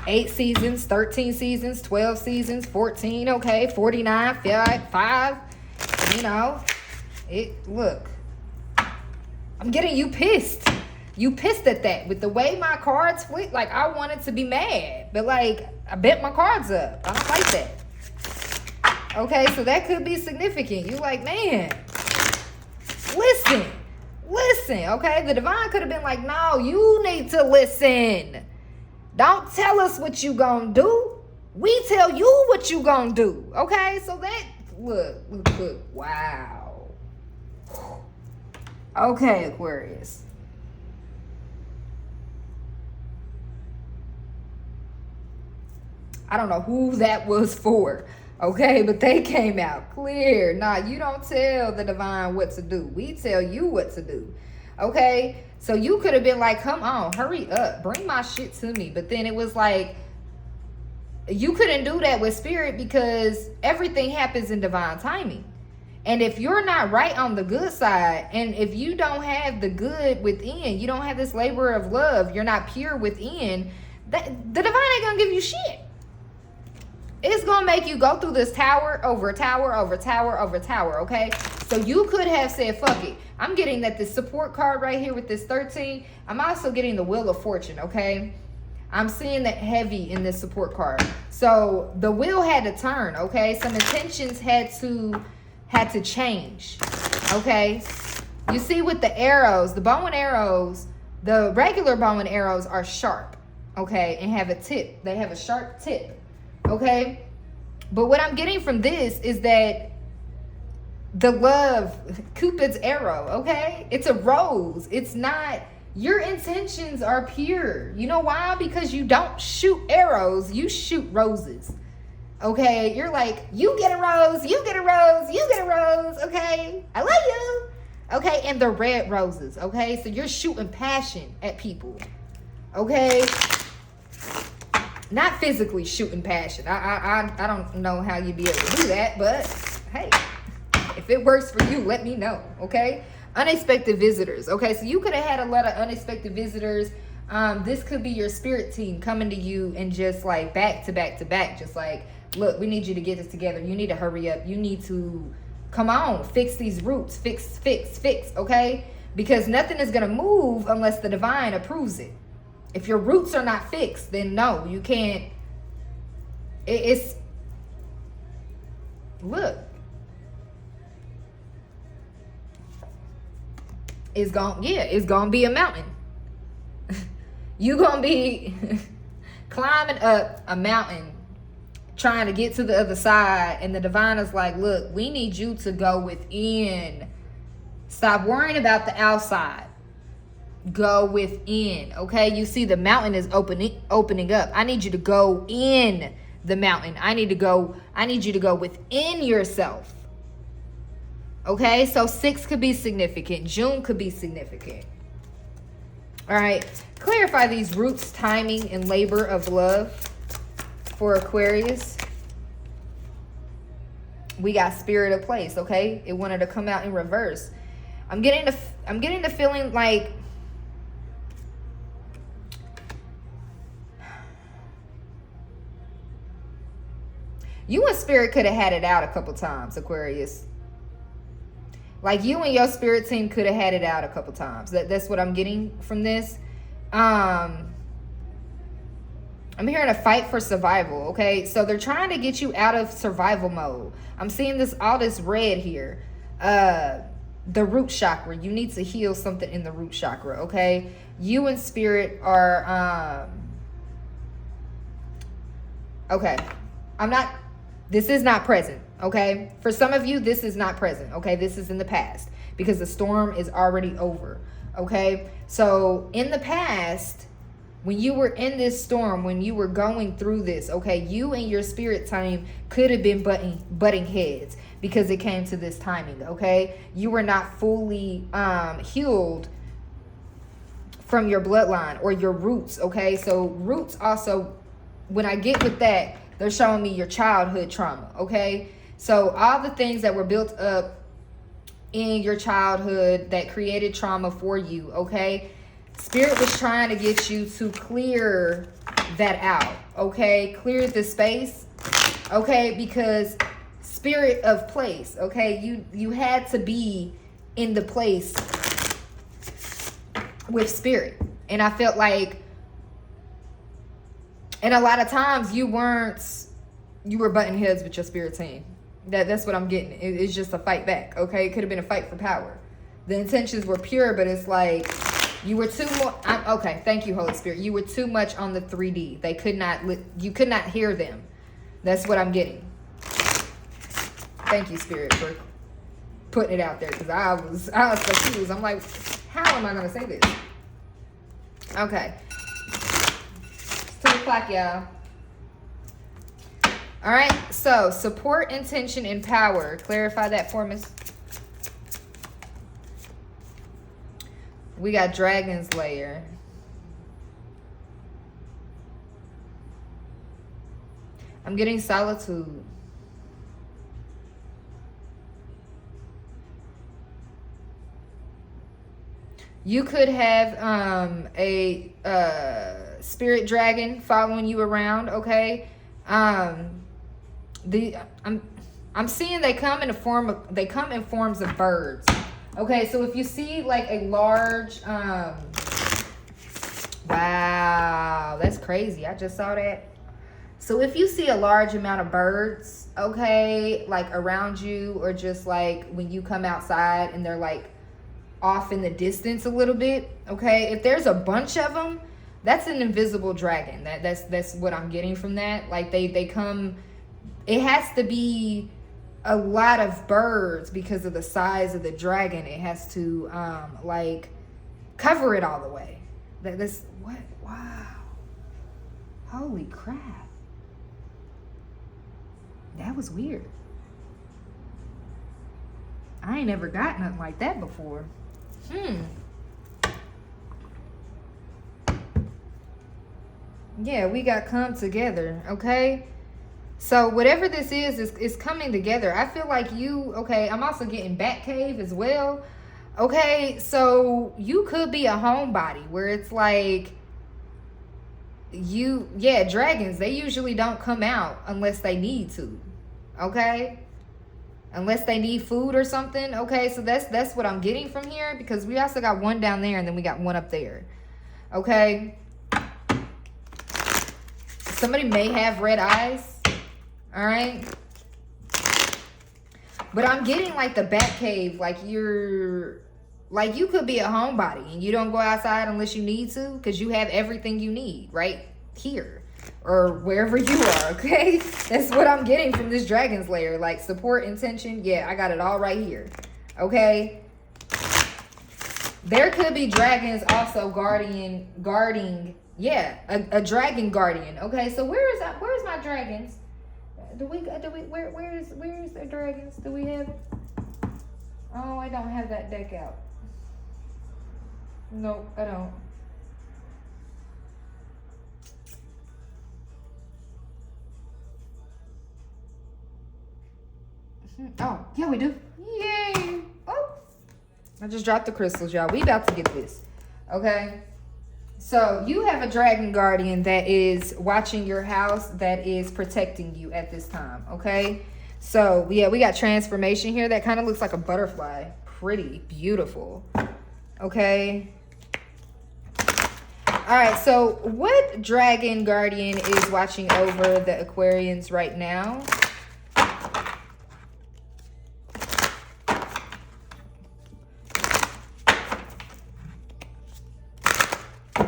8 seasons, 13 seasons, 12 seasons, 14, okay? 49, 5, you know. Look, I'm getting you pissed. You pissed at that. With the way my cards flipped, like, I wanted to be mad. But, like, I bent my cards up. I don't like that. Okay, so that could be significant. You like, man, listen, okay? The divine could have been like, no, you need to listen. Don't tell us what you gonna do. We tell you what you gonna do, okay? So that, look, wow. Okay, Aquarius. I don't know who that was for, okay? But they came out clear. Nah, you don't tell the divine what to do. We tell you what to do, okay? So you could have been like, come on, hurry up. Bring my shit to me. But then it was like, you couldn't do that with spirit because everything happens in divine timing. And if you're not right on the good side, and if you don't have the good within, you don't have this labor of love, you're not pure within, the divine ain't gonna give you shit. It's gonna make you go through this tower over tower over tower over tower, okay? So you could have said, fuck it. I'm getting that this support card right here with this 13. I'm also getting the Wheel of Fortune, okay? I'm seeing that heavy in this support card. So the wheel had to turn, okay? Some intentions had to change, okay? You see with the arrows, the bow and arrows, the regular bow and arrows are sharp, okay? And have a tip. They have a sharp tip, okay? But what I'm getting from this is that the love, Cupid's arrow, okay? It's a rose. It's not, your intentions are pure. You know why? Because you don't shoot arrows, you shoot roses. Okay, you're like, you get a rose, you get a rose, you get a rose, okay? I love you. Okay, and the red roses, okay? So you're shooting passion at people, okay? Not physically shooting passion. I don't know how you'd be able to do that, but hey, if it works for you, let me know, okay? Unexpected visitors, okay? So you could have had a lot of unexpected visitors. This could be your spirit team coming to you and just like back to back to back, just like, look, we need you to get this together. You need to hurry up. You need to, come on, fix these roots. Fix, okay? Because nothing is going to move unless the divine approves it. If your roots are not fixed, then no, you can't. Look. It's going to be a mountain. You're going to be climbing up a mountain trying to get to the other side, and the divine is like, look, we need you to go within. Stop worrying about the outside. Go within, okay? You see the mountain is opening up. I need you to go in the mountain. I need you to go within yourself. Okay? So 6 could be significant. June could be significant. All right. Clarify these roots, timing, and labor of love for Aquarius. We got spirit of place, okay? It wanted to come out in reverse. I'm getting the feeling like you and spirit could have had it out a couple times, Aquarius. Like you and your spirit team could have had it out a couple times. That's what I'm getting from this. I'm hearing a fight for survival, okay? So they're trying to get you out of survival mode. I'm seeing all this red here. The root chakra. You need to heal something in the root chakra, okay? You and spirit are, okay. This is not present, okay? For some of you, this is not present, okay? This is in the past because the storm is already over, okay? So in the past, when you were in this storm, when you were going through this, okay, you and your spirit team could have been butting heads because it came to this timing, okay? You were not fully healed from your bloodline or your roots, okay? So roots also, when I get with that, they're showing me your childhood trauma, okay? So all the things that were built up in your childhood that created trauma for you, okay? Spirit was trying to get you to clear that out, okay? Clear the space, okay? Because spirit of place, okay? You had to be in the place with spirit. And I felt like, and a lot of times you were butting heads with your spirit team. That's what I'm getting. It's just a fight back, okay? It could have been a fight for power. The intentions were pure, but it's like you were okay, thank you, Holy Spirit. You were too much on the 3D. You could not hear them. That's what I'm getting. Thank you, Spirit, for putting it out there, because I was confused. I'm like, how am I going to say this? Okay. It's 2 o'clock, y'all. All right, so support, intention, and power. Clarify that for me. We got Dragon's Lair. I'm getting solitude. You could have a spirit dragon following you around, okay? I'm seeing they come in forms of birds. Okay, so if you see like a large wow, that's crazy. I just saw that. So if you see a large amount of birds, okay, like around you, or just like when you come outside and they're like off in the distance a little bit, okay, if there's a bunch of them, that's an invisible dragon. That's what I'm getting from that. Like they come, it has to be a lot of birds because of the size of the dragon. It has to like cover it all the way. That's what? Wow, holy crap, that was weird. I ain't never got nothing like that before. Yeah, we got come together, okay? So whatever this is coming together. I feel like okay, I'm also getting Batcave as well. Okay, so you could be a homebody where it's like dragons, they usually don't come out unless they need to, okay? Unless they need food or something, okay? So that's what I'm getting from here, because we also got one down there and then we got one up there, okay? Somebody may have red eyes. All right. But I'm getting like the Batcave, like you could be a homebody and you don't go outside unless you need to, because you have everything you need right here or wherever you are, okay? That's what I'm getting from this Dragon's Lair. Like support, intention, yeah, I got it all right here, okay? There could be dragons also guarding, yeah, a dragon guardian, okay? So where's my dragons? Where's the dragons? Do we have it? Oh, I don't have that deck out. Nope, I don't. Oh, yeah, we do. Yay! Oh, I just dropped the crystals, y'all. We about to get this, okay? So you have a dragon guardian that is watching your house, that is protecting you at this time, okay? So yeah, we got transformation here. That kind of looks like a butterfly. Pretty beautiful, okay? All right, so what dragon guardian is watching over the Aquarians right now?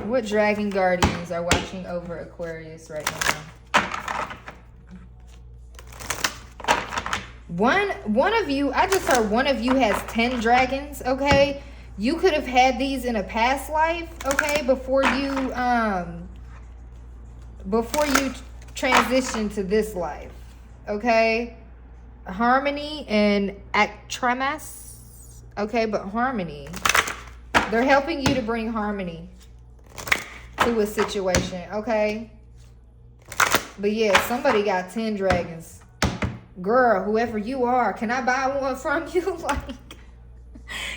What dragon guardians are watching over Aquarius right now? One of you, I just heard one of you has 10 dragons, okay? You could have had these in a past life, okay, before you transition to this life, okay? Harmony and Actramas, okay, but harmony. They're helping you to bring harmony to a situation, okay? But yeah, somebody got 10 dragons. Girl, whoever you are, can I buy one from you? Like,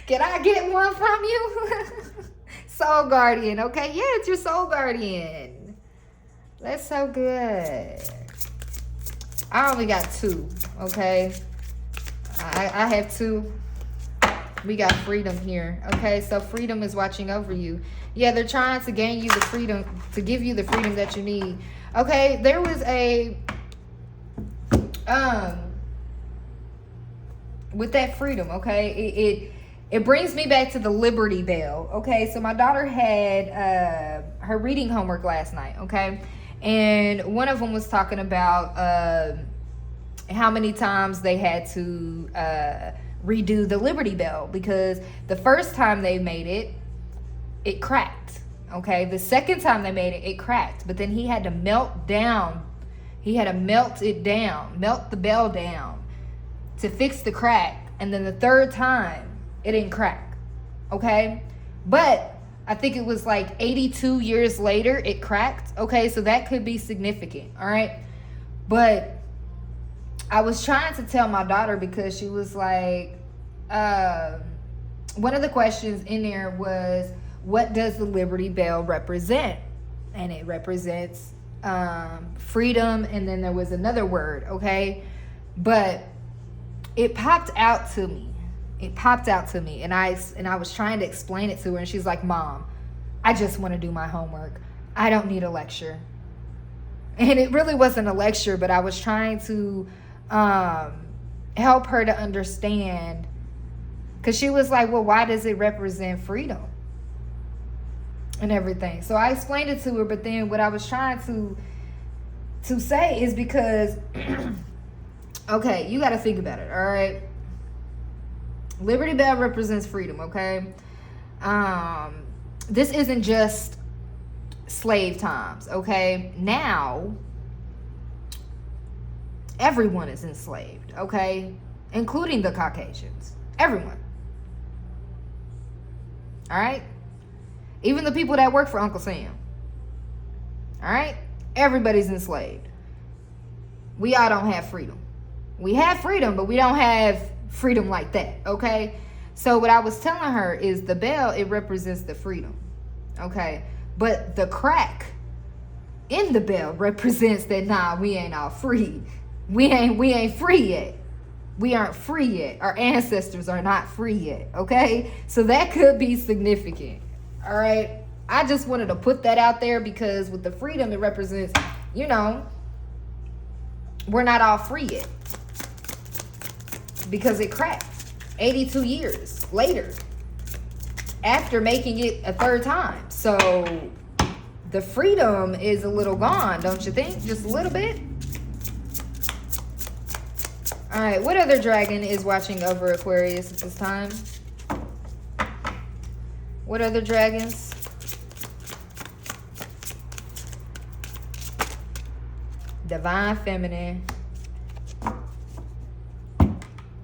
can I get one from you? Soul guardian, okay? Yeah, it's your soul guardian. That's so good. I only got 2, okay? I have two. We got freedom here. Okay, so freedom is watching over you. Yeah, they're trying to gain you the freedom, to give you the freedom that you need. Okay, there was a with that freedom, okay, it brings me back to the Liberty Bell. Okay, so my daughter had her reading homework last night, okay, and one of them was talking about how many times they had to redo the Liberty Bell, because the first time they made it, it cracked. Okay, the second time they made it, it cracked, but then he had to melt down. He had to melt it down, melt the bell down to fix the crack. And then the third time, it didn't crack. Okay, but I think it was like 82 years later, it cracked. Okay, so that could be significant. All right, but I was trying to tell my daughter, because she was like, one of the questions in there was, what does the Liberty Bell represent? And it represents freedom, and then there was another word, okay? But it popped out to me. It popped out to me, and I was trying to explain it to her, and she's like, Mom, I just want to do my homework. I don't need a lecture. And it really wasn't a lecture, but I was trying to help her to understand, because she was like, well, why does it represent freedom and everything? So I explained it to her, but then what I was trying to say is because okay, you got to think about it. All right, Liberty Bell represents freedom. Okay, this isn't just slave times. Okay, now everyone is enslaved, okay? Including the Caucasians. Everyone. All right? Even the people that work for Uncle Sam. All right? Everybody's enslaved. We all don't have freedom. We have freedom, but we don't have freedom like that, okay? So what I was telling her is the bell, it represents the freedom, okay? But the crack in the bell represents that, nah, we ain't all free. We ain't free yet. We aren't free yet. Our ancestors are not free yet. Okay, so that could be significant. All right, I just wanted to put that out there, because with the freedom, it represents, you know, we're not all free yet, because it cracked 82 years later after making it a third time. So the freedom is a little gone, don't you think? Just a little bit. All right, what other dragon is watching over Aquarius at this time? What other dragons? Divine Feminine.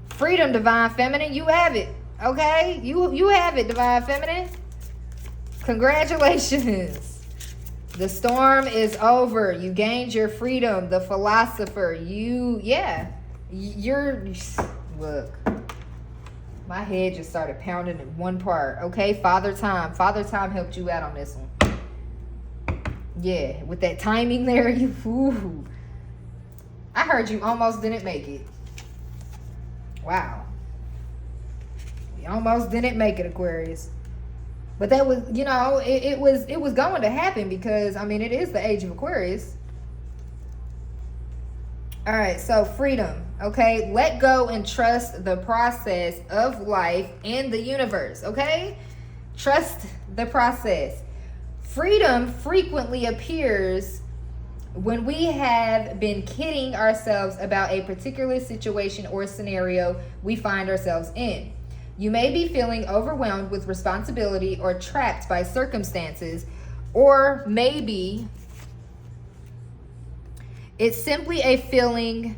Freedom, Divine Feminine. You have it. Okay? You have it, Divine Feminine. Congratulations. The storm is over. You gained your freedom. The Philosopher. Look, my head just started pounding in one part. Okay, Father Time helped you out on this one. Yeah, with that timing there, I heard you almost didn't make it. Wow, you almost didn't make it, Aquarius. But that was, you know, it was going to happen, because I mean, it is the age of Aquarius. All right, so freedom, okay? Let go and trust the process of life and the universe, okay? Trust the process. Freedom frequently appears when we have been kidding ourselves about a particular situation or scenario we find ourselves in. You may be feeling overwhelmed with responsibility or trapped by circumstances, or maybe it's simply a feeling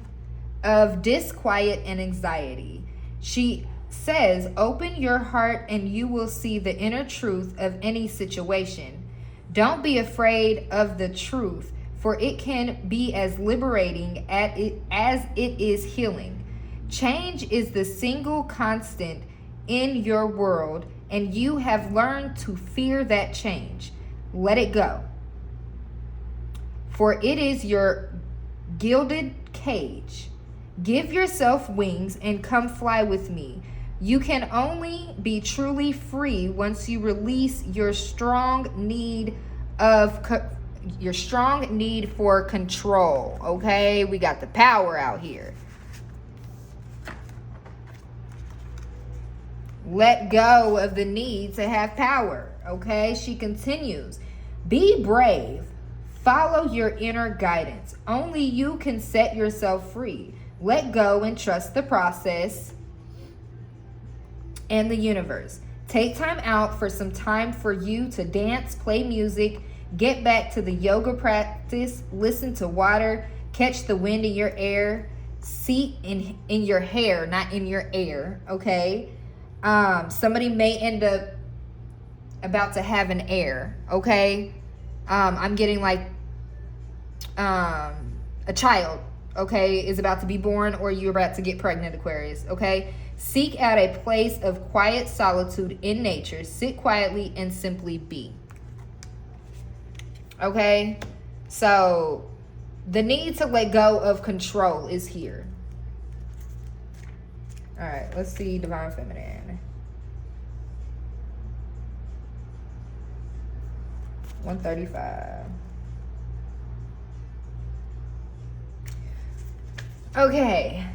of disquiet and anxiety. She says, open your heart and you will see the inner truth of any situation. Don't be afraid of the truth, for it can be as liberating as it is healing. Change is the single constant in your world, and you have learned to fear that change. Let it go, for it is your gilded cage. Give yourself wings and come fly with me. You can only be truly free once you release your strong need for control. Okay, we got the power out here. Let go of the need to have power. Okay, she continues. Be brave. Follow your inner guidance. Only you can set yourself free. Let go and trust the process and the universe. Take time out for some time for you to dance, play music, get back to the yoga practice, listen to water, catch the wind in your air, seat in your hair, not in your air, okay? Somebody may end up about to have an heir, okay? I'm getting like a child, okay, is about to be born, or you're about to get pregnant, Aquarius, okay? Seek out a place of quiet solitude in nature. Sit quietly and simply be. Okay? So, the need to let go of control is here. All right, let's see Divine Feminine. 135. Okay.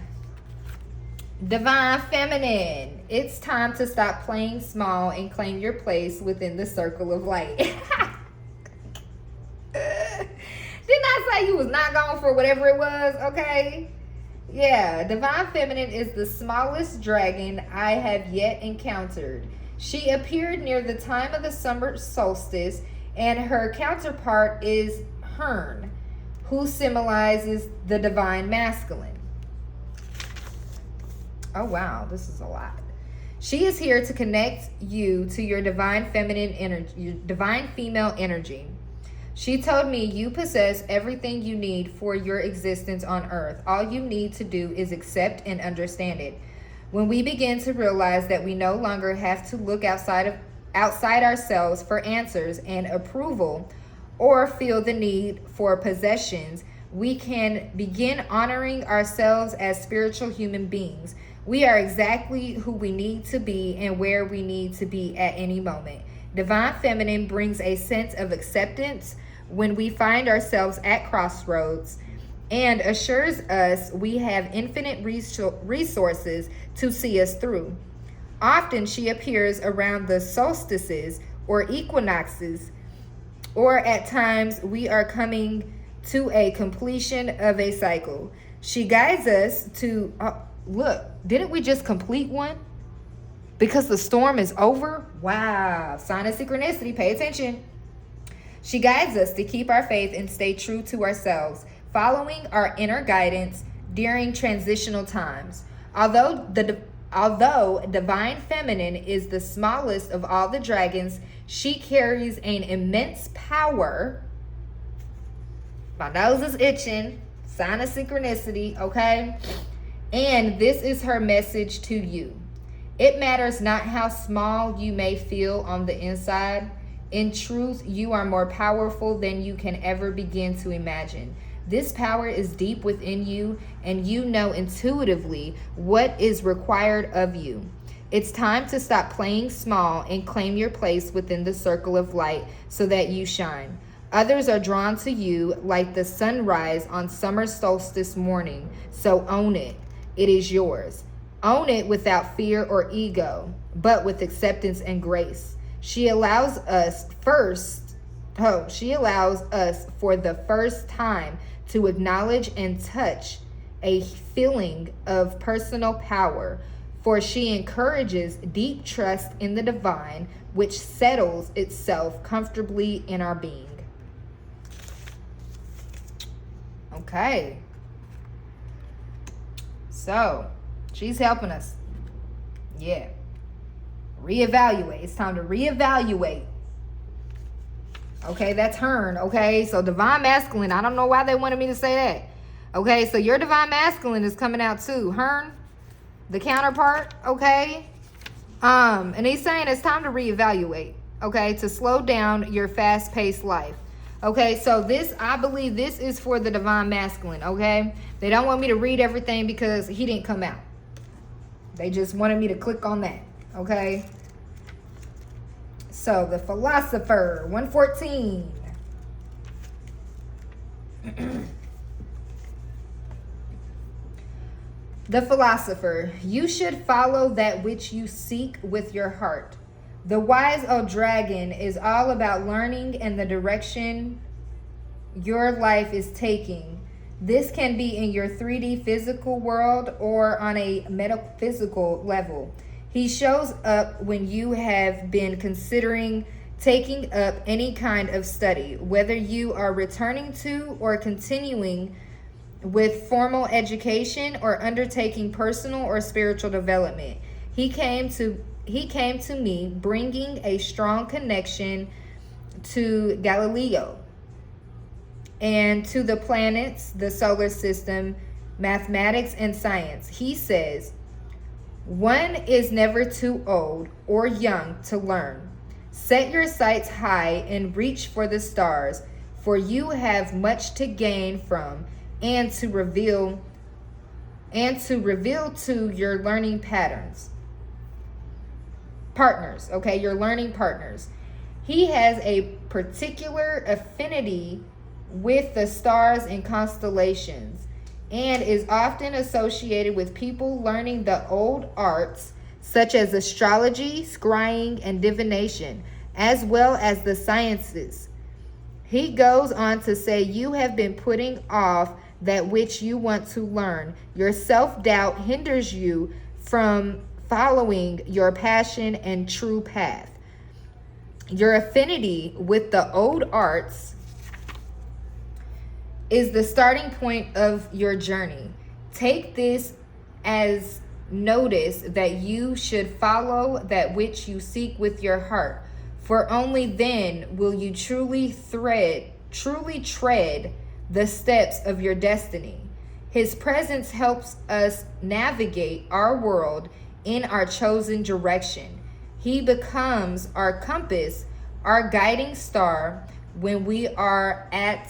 Divine Feminine, it's time to stop playing small and claim your place within the circle of light. Didn't I say you was not going for whatever it was? Okay. Yeah, Divine Feminine is the smallest dragon I have yet encountered. She appeared near the time of the summer solstice, and her counterpart is Hearn, who symbolizes the divine masculine. Oh, wow, this is a lot. She is here to connect you to your divine feminine energy, your divine female energy. She told me you possess everything you need for your existence on earth. All you need to do is accept and understand it. When we begin to realize that we no longer have to look outside ourselves for answers and approval or feel the need for possessions, we can begin honoring ourselves as spiritual human beings. We are exactly who we need to be and where we need to be at any moment. Divine Feminine brings a sense of acceptance when we find ourselves at crossroads and assures us we have infinite resources to see us through. Often she appears around the solstices or equinoxes, or at times we are coming to a completion of a cycle. She guides us to... look, didn't we just complete one? Because the storm is over? Wow. Sign of synchronicity. Pay attention. She guides us to keep our faith and stay true to ourselves, following our inner guidance during transitional times. Although Divine Feminine is the smallest of all the dragons, she carries an immense power. My nose is itching. Sign of synchronicity, okay? And this is her message to you. It matters not how small you may feel on the inside. In truth, you are more powerful than you can ever begin to imagine. This power is deep within you, and you know intuitively what is required of you. It's time to stop playing small and claim your place within the circle of light so that you shine. Others are drawn to you like the sunrise on summer solstice morning, so own it. It is yours. Own it without fear or ego, but with acceptance and grace. She allows us for the first time to acknowledge and touch a feeling of personal power, for she encourages deep trust in the divine, which settles itself comfortably in our being. Okay. So, she's helping us. Yeah. Reevaluate. It's time to reevaluate. Okay, that's Hearn. Okay, so divine masculine. I don't know why they wanted me to say that. Okay, so your divine masculine is coming out too. Hearn, the counterpart. Okay. And he's saying it's time to reevaluate. Okay, to slow down your fast-paced life. Okay, so this, I believe this is for the divine masculine, okay? They don't want me to read everything because he didn't come out. They just wanted me to click on that, okay? So, the philosopher, 114. The philosopher, you should follow that which you seek with your heart. The wise old dragon is all about learning and the direction your life is taking. This can be in your 3D physical world or on a metaphysical level. He shows up when you have been considering taking up any kind of study, whether you are returning to or continuing with formal education or undertaking personal or spiritual development. He came to me bringing a strong connection to Galileo and to the planets, the solar system, mathematics, and science. He says, one is never too old or young to learn. Set your sights high and reach for the stars, for you have much to gain from and to reveal to your learning partners, okay, your learning partners. He has a particular affinity with the stars and constellations and is often associated with people learning the old arts such as astrology, scrying, and divination, as well as the sciences. He goes on to say, you have been putting off that which you want to learn. Your self-doubt hinders you from following your passion and true path. Your affinity with the old arts is the starting point of your journey. Take this as notice that you should follow that which you seek with your heart, for only then will you truly tread the steps of your destiny. His presence helps us navigate our world in our chosen direction. He becomes our compass, our guiding star when we are at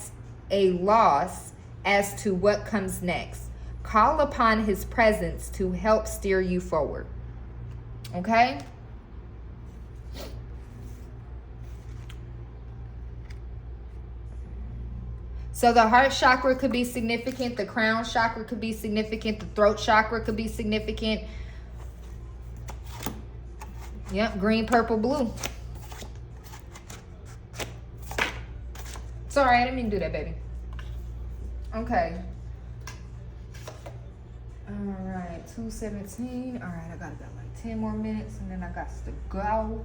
a loss as to what comes next. Call upon his presence to help steer you forward. Okay? So the heart chakra could be significant. The crown chakra could be significant. The throat chakra could be significant. Yep, green, purple, blue. Sorry, I didn't mean to do that, baby. Okay. All right, 2:17. All right, I got about like 10 more minutes and then I got to go.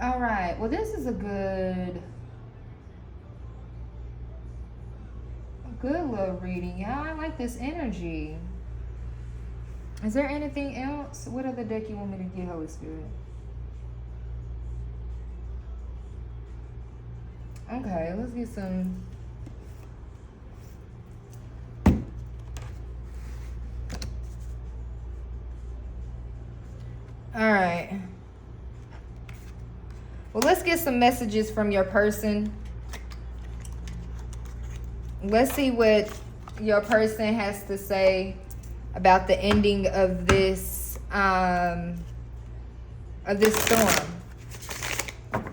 All right, well, this is a good little reading, y'all. I like this energy. Is there anything else? What other deck you want me to get, Holy Spirit? Okay, let's get some. All right. Well, let's get some messages from your person. Let's see what your person has to say about the ending of this storm.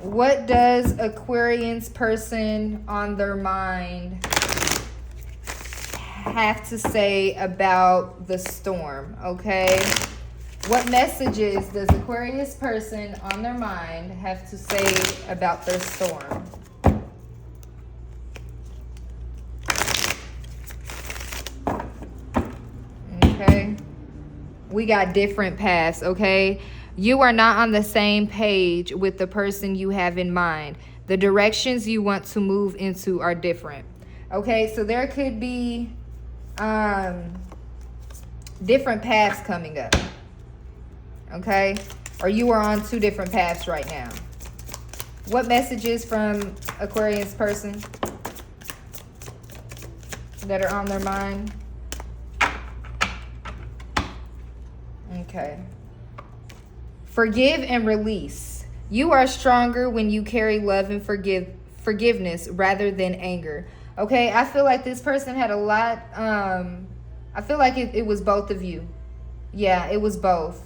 What does Aquarian's person on their mind have to say about the storm? Okay. What messages does Aquarius person on their mind have to say about their storm? Okay. We got different paths, okay? You are not on the same page with the person you have in mind. The directions you want to move into are different. Okay, so there could be different paths coming up. Okay? Or you are on two different paths right now. What messages from Aquarius person that are on their mind? Okay. Forgive and release. You are stronger when you carry love and forgiveness rather than anger. Okay, I feel like this person had a lot, I feel like it was both of you. Yeah, it was both.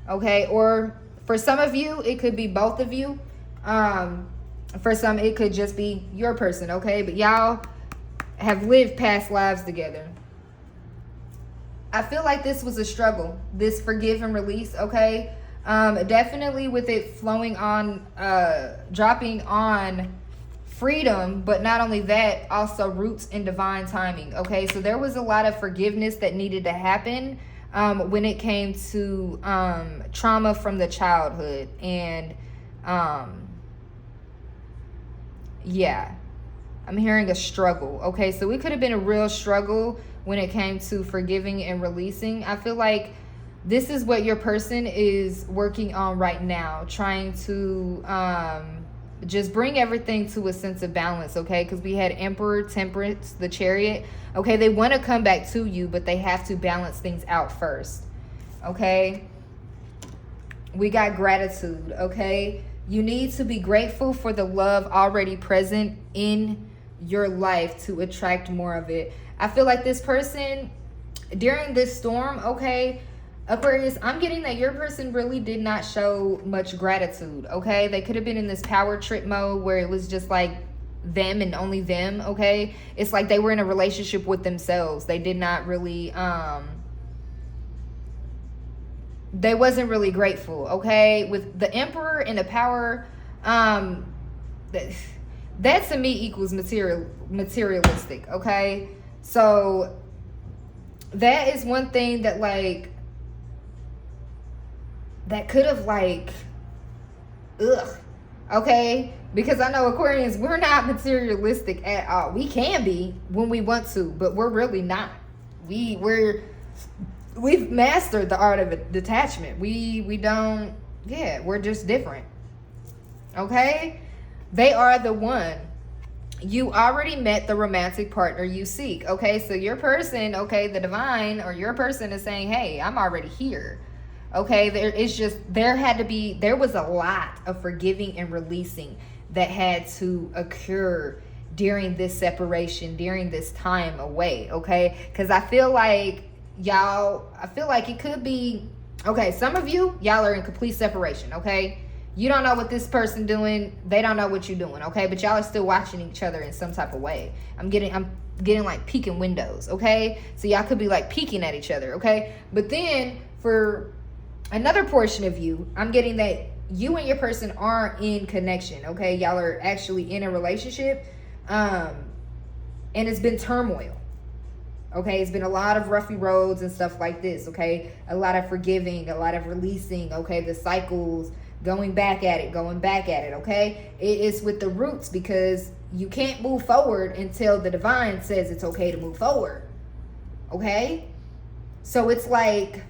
Okay, or for some of you, it could be both of you. For some, it could just be your person, okay? But y'all have lived past lives together. I feel like this was a struggle, this forgive and release, okay? Definitely with it flowing on, dropping on freedom, but not only that, also roots in divine timing, okay? So there was a lot of forgiveness that needed to happen when it came to trauma from the childhood. And yeah, I'm hearing a struggle, okay? So it could have been a real struggle when it came to forgiving and releasing. I feel like this is what your person is working on right now, trying to just bring everything to a sense of balance, okay? Because we had Emperor, Temperance, the Chariot. Okay, they want to come back to you, but they have to balance things out first, okay? We got gratitude, okay? You need to be grateful for the love already present in your life to attract more of it. I feel like this person, during this storm, okay, Aquarius, I'm getting that your person really did not show much gratitude, okay? They could have been in this power trip mode where it was just like them and only them, okay? It's like they were in a relationship with themselves. They did not really, they wasn't really grateful, okay? With the Emperor and the power, that to me equals materialistic, okay? So that is one thing that like, that could have like, okay? Because I know Aquarians, we're not materialistic at all. We can be when we want to, but we're really not. We've mastered the art of detachment. We don't, yeah, we're just different, okay? They are the one. You already met the romantic partner you seek, okay? So your person, okay, the divine or your person is saying, hey, I'm already here. Okay, there was a lot of forgiving and releasing that had to occur during this separation, during this time away, okay? Because I feel like it could be, okay, some of you, y'all are in complete separation, okay? You don't know what this person doing, they don't know what you're doing, okay? But y'all are still watching each other in some type of way. I'm getting like peeking windows, okay? So y'all could be like peeking at each other, okay? But then for another portion of you, I'm getting that you and your person are in connection, okay? Y'all are actually in a relationship, and it's been turmoil, okay? It's been a lot of roughy roads and stuff like this, okay? A lot of forgiving, a lot of releasing, okay? The cycles, going back at it, okay? It's with the roots because you can't move forward until the divine says it's okay to move forward, okay? So it's like,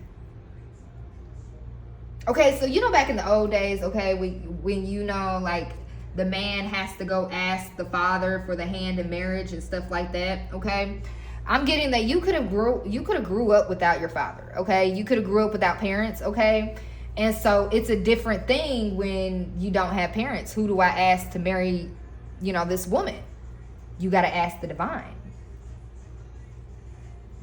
okay, so you know back in the old days, okay, when you know like the man has to go ask the father for the hand in marriage and stuff like that, okay? I'm getting that you could have grew up without your father, okay? You could have grew up without parents, okay? And so it's a different thing when you don't have parents. Who do I ask to marry, this woman? You got to ask the divine.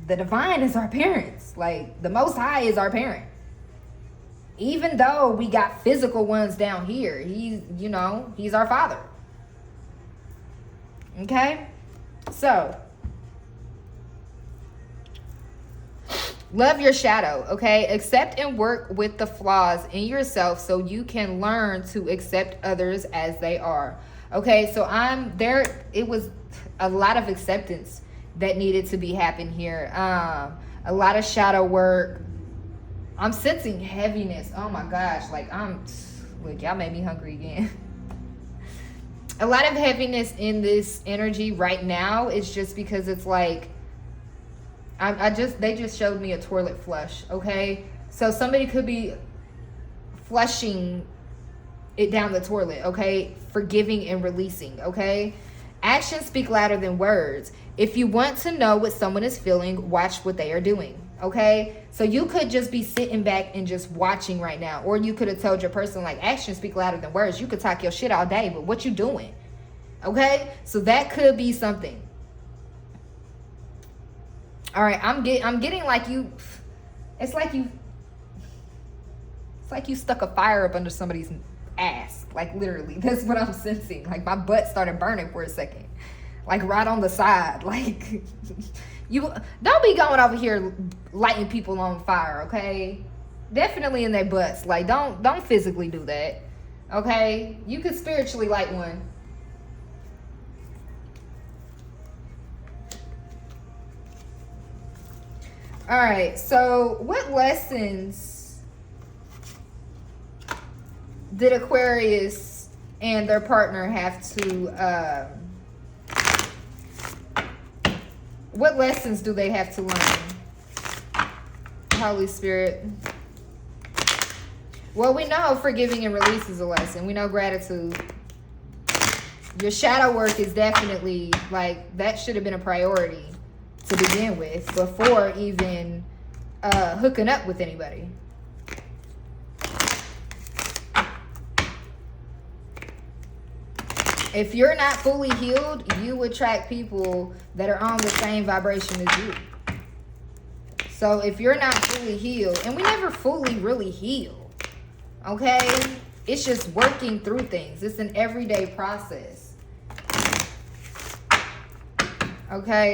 The divine is our parents. Like the Most High is our parent. Even though we got physical ones down here, he's our father. Okay? So, love your shadow, okay? Accept and work with the flaws in yourself so you can learn to accept others as they are. Okay, so it was a lot of acceptance that needed to be happen here. A lot of shadow work. I'm sensing heaviness. Oh my gosh, look, y'all made me hungry again. A lot of heaviness in this energy right now is just because it's like, they just showed me a toilet flush, okay? So somebody could be flushing it down the toilet, okay? Forgiving and releasing, okay? Actions speak louder than words. If you want to know what someone is feeling, watch what they are doing, okay? So you could just be sitting back and just watching right now. Or you could have told your person, like, actions speak louder than words. You could talk your shit all day, but what you doing? Okay, so that could be something. All right, I'm getting like you. It's like you stuck a fire up under somebody's ass. Like literally, that's what I'm sensing. Like my butt started burning for a second, like right on the side. Like you don't be going over here lighting people on fire, okay? Definitely in their butts. Like don't physically do that, okay? You could spiritually light one. All right, so what lessons did Aquarius and their partner have to, what lessons do they have to learn? Holy Spirit. Well, we know forgiving and release is a lesson. We know gratitude. Your shadow work is definitely, like, that should have been a priority to begin with before even hooking up with anybody. If you're not fully healed, you attract people that are on the same vibration as you. So if you're not fully healed, and we never fully really heal, okay? It's just working through things. It's an everyday process. Okay?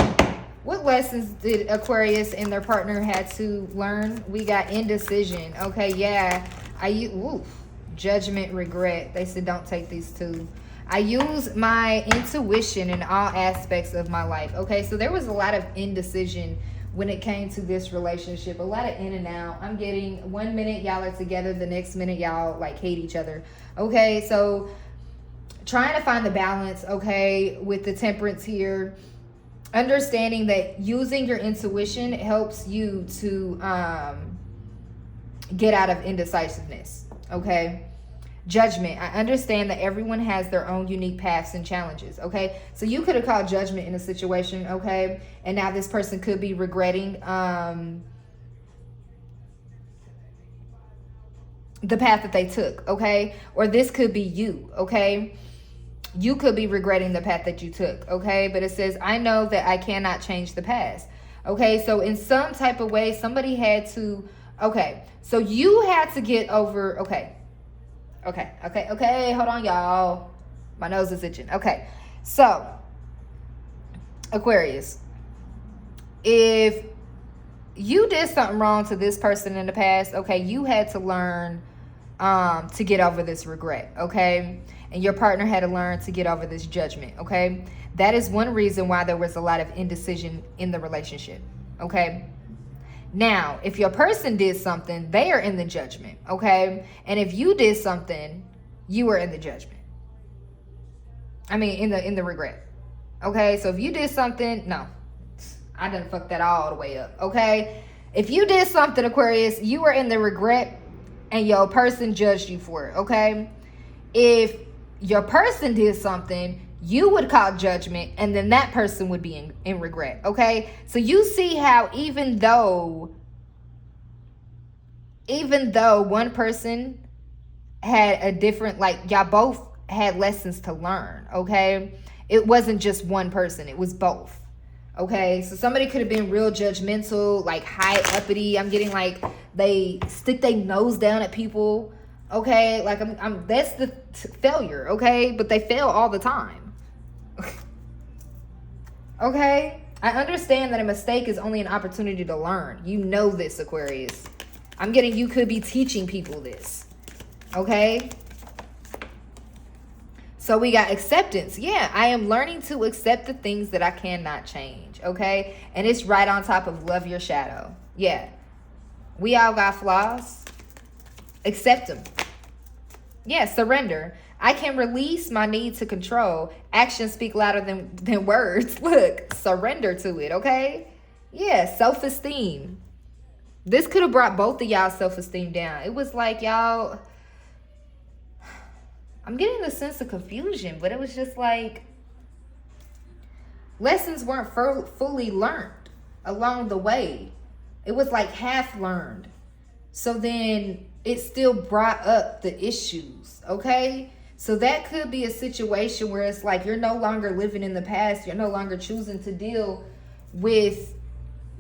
What lessons did Aquarius and their partner had to learn? We got indecision. Okay, yeah. Judgment, regret. They said don't take these two. I use my intuition in all aspects of my life. Okay, so there was a lot of indecision when it came to this relationship. A lot of in and out. I'm getting 1 minute y'all are together, the next minute y'all like hate each other. Okay, so trying to find the balance, okay, with the temperance here. Understanding that using your intuition helps you to get out of indecisiveness, okay? Judgment. I understand that everyone has their own unique paths and challenges, okay? So you could have called judgment in a situation, okay? And now this person could be regretting the path that they took, okay? Or this could be you, okay? You could be regretting the path that you took, okay? But it says, I know that I cannot change the past, okay? So in some type of way, somebody had to, okay, so you had to get over, okay, hold on, y'all. My nose is itching. Okay, so, Aquarius, if you did something wrong to this person in the past, okay, you had to learn to get over this regret, okay? And your partner had to learn to get over this judgment, okay? That is one reason why there was a lot of indecision in the relationship, okay? Now, if your person did something, they are in the judgment, okay? And if you did something, you are in the judgment. I mean, in the regret, okay? So if you did something, no, I done fucked that all the way up, okay? If you did something, Aquarius, you are in the regret and your person judged you for it, okay? If your person did something, you would call judgment, and then that person would be in regret, okay? So you see how even though one person had a different, like, y'all both had lessons to learn, okay? It wasn't just one person, it was both, okay? So somebody could have been real judgmental, like high uppity. I'm getting like they stick their nose down at people, okay? Like I'm that's the failure, okay? But they fail all the time. Okay? I understand that a mistake is only an opportunity to learn. You know this, Aquarius. I'm getting you could be teaching people this. Okay? So we got acceptance. Yeah, I am learning to accept the things that I cannot change. Okay? And it's right on top of love your shadow. Yeah. We all got flaws. Accept them. Yeah, surrender. I can release my need to control. Actions speak louder than words. Look, surrender to it, okay? Yeah, self-esteem. This could have brought both of y'all self-esteem down. It was like y'all, I'm getting the sense of confusion, but it was just like lessons weren't fully learned along the way. It was like half learned. So then it still brought up the issues, okay? So that could be a situation where it's like you're no longer living in the past. You're no longer choosing to deal with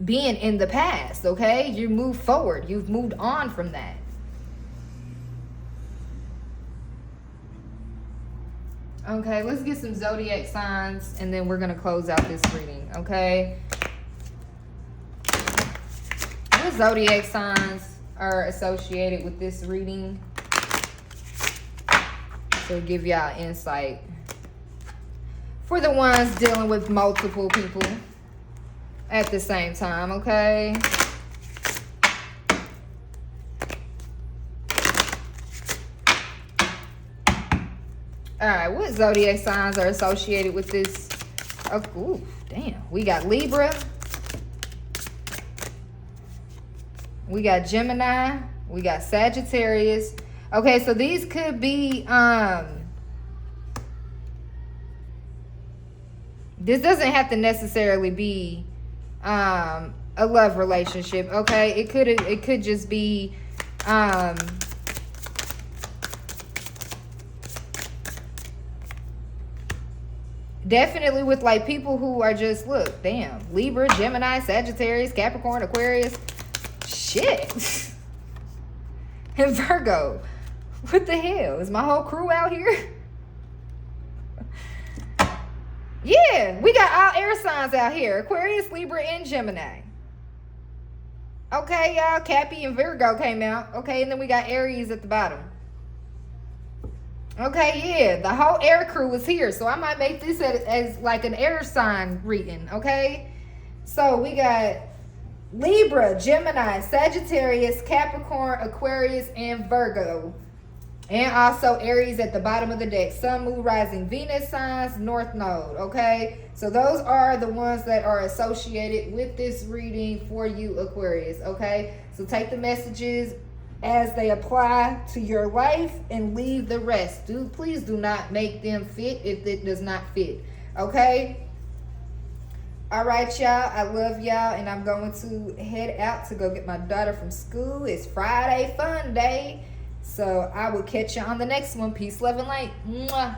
being in the past, okay? You move forward. You've moved on from that. Okay, let's get some zodiac signs, and then we're going to close out this reading, okay? What zodiac signs are associated with this reading? So give y'all insight. For the ones dealing with multiple people at the same time, okay? All right, what zodiac signs are associated with this? Oh, ooh, damn. We got Libra. We got Gemini. We got Sagittarius. Okay, so these could be, this doesn't have to necessarily be a love relationship, okay? It could just be, definitely with like people who are just, look, damn, Libra, Gemini, Sagittarius, Capricorn, Aquarius, shit. And Virgo. What the hell? Is my whole crew out here? Yeah, we got all air signs out here. Aquarius, Libra, and Gemini. Okay, y'all. Cappy and Virgo came out. Okay, and then we got Aries at the bottom. Okay, yeah. The whole air crew was here. So I might make this as like an air sign reading, okay? So we got Libra, Gemini, Sagittarius, Capricorn, Aquarius, and Virgo. And also Aries at the bottom of the deck. Sun, Moon, Rising, Venus signs, North Node, okay? So those are the ones that are associated with this reading for you, Aquarius, okay? So take the messages as they apply to your life and leave the rest. Please do not make them fit if it does not fit, okay? All right, y'all. I love y'all, and I'm going to head out to go get my daughter from school. It's Friday fun day. So I will catch you on the next one. Peace, love, and light. Mwah.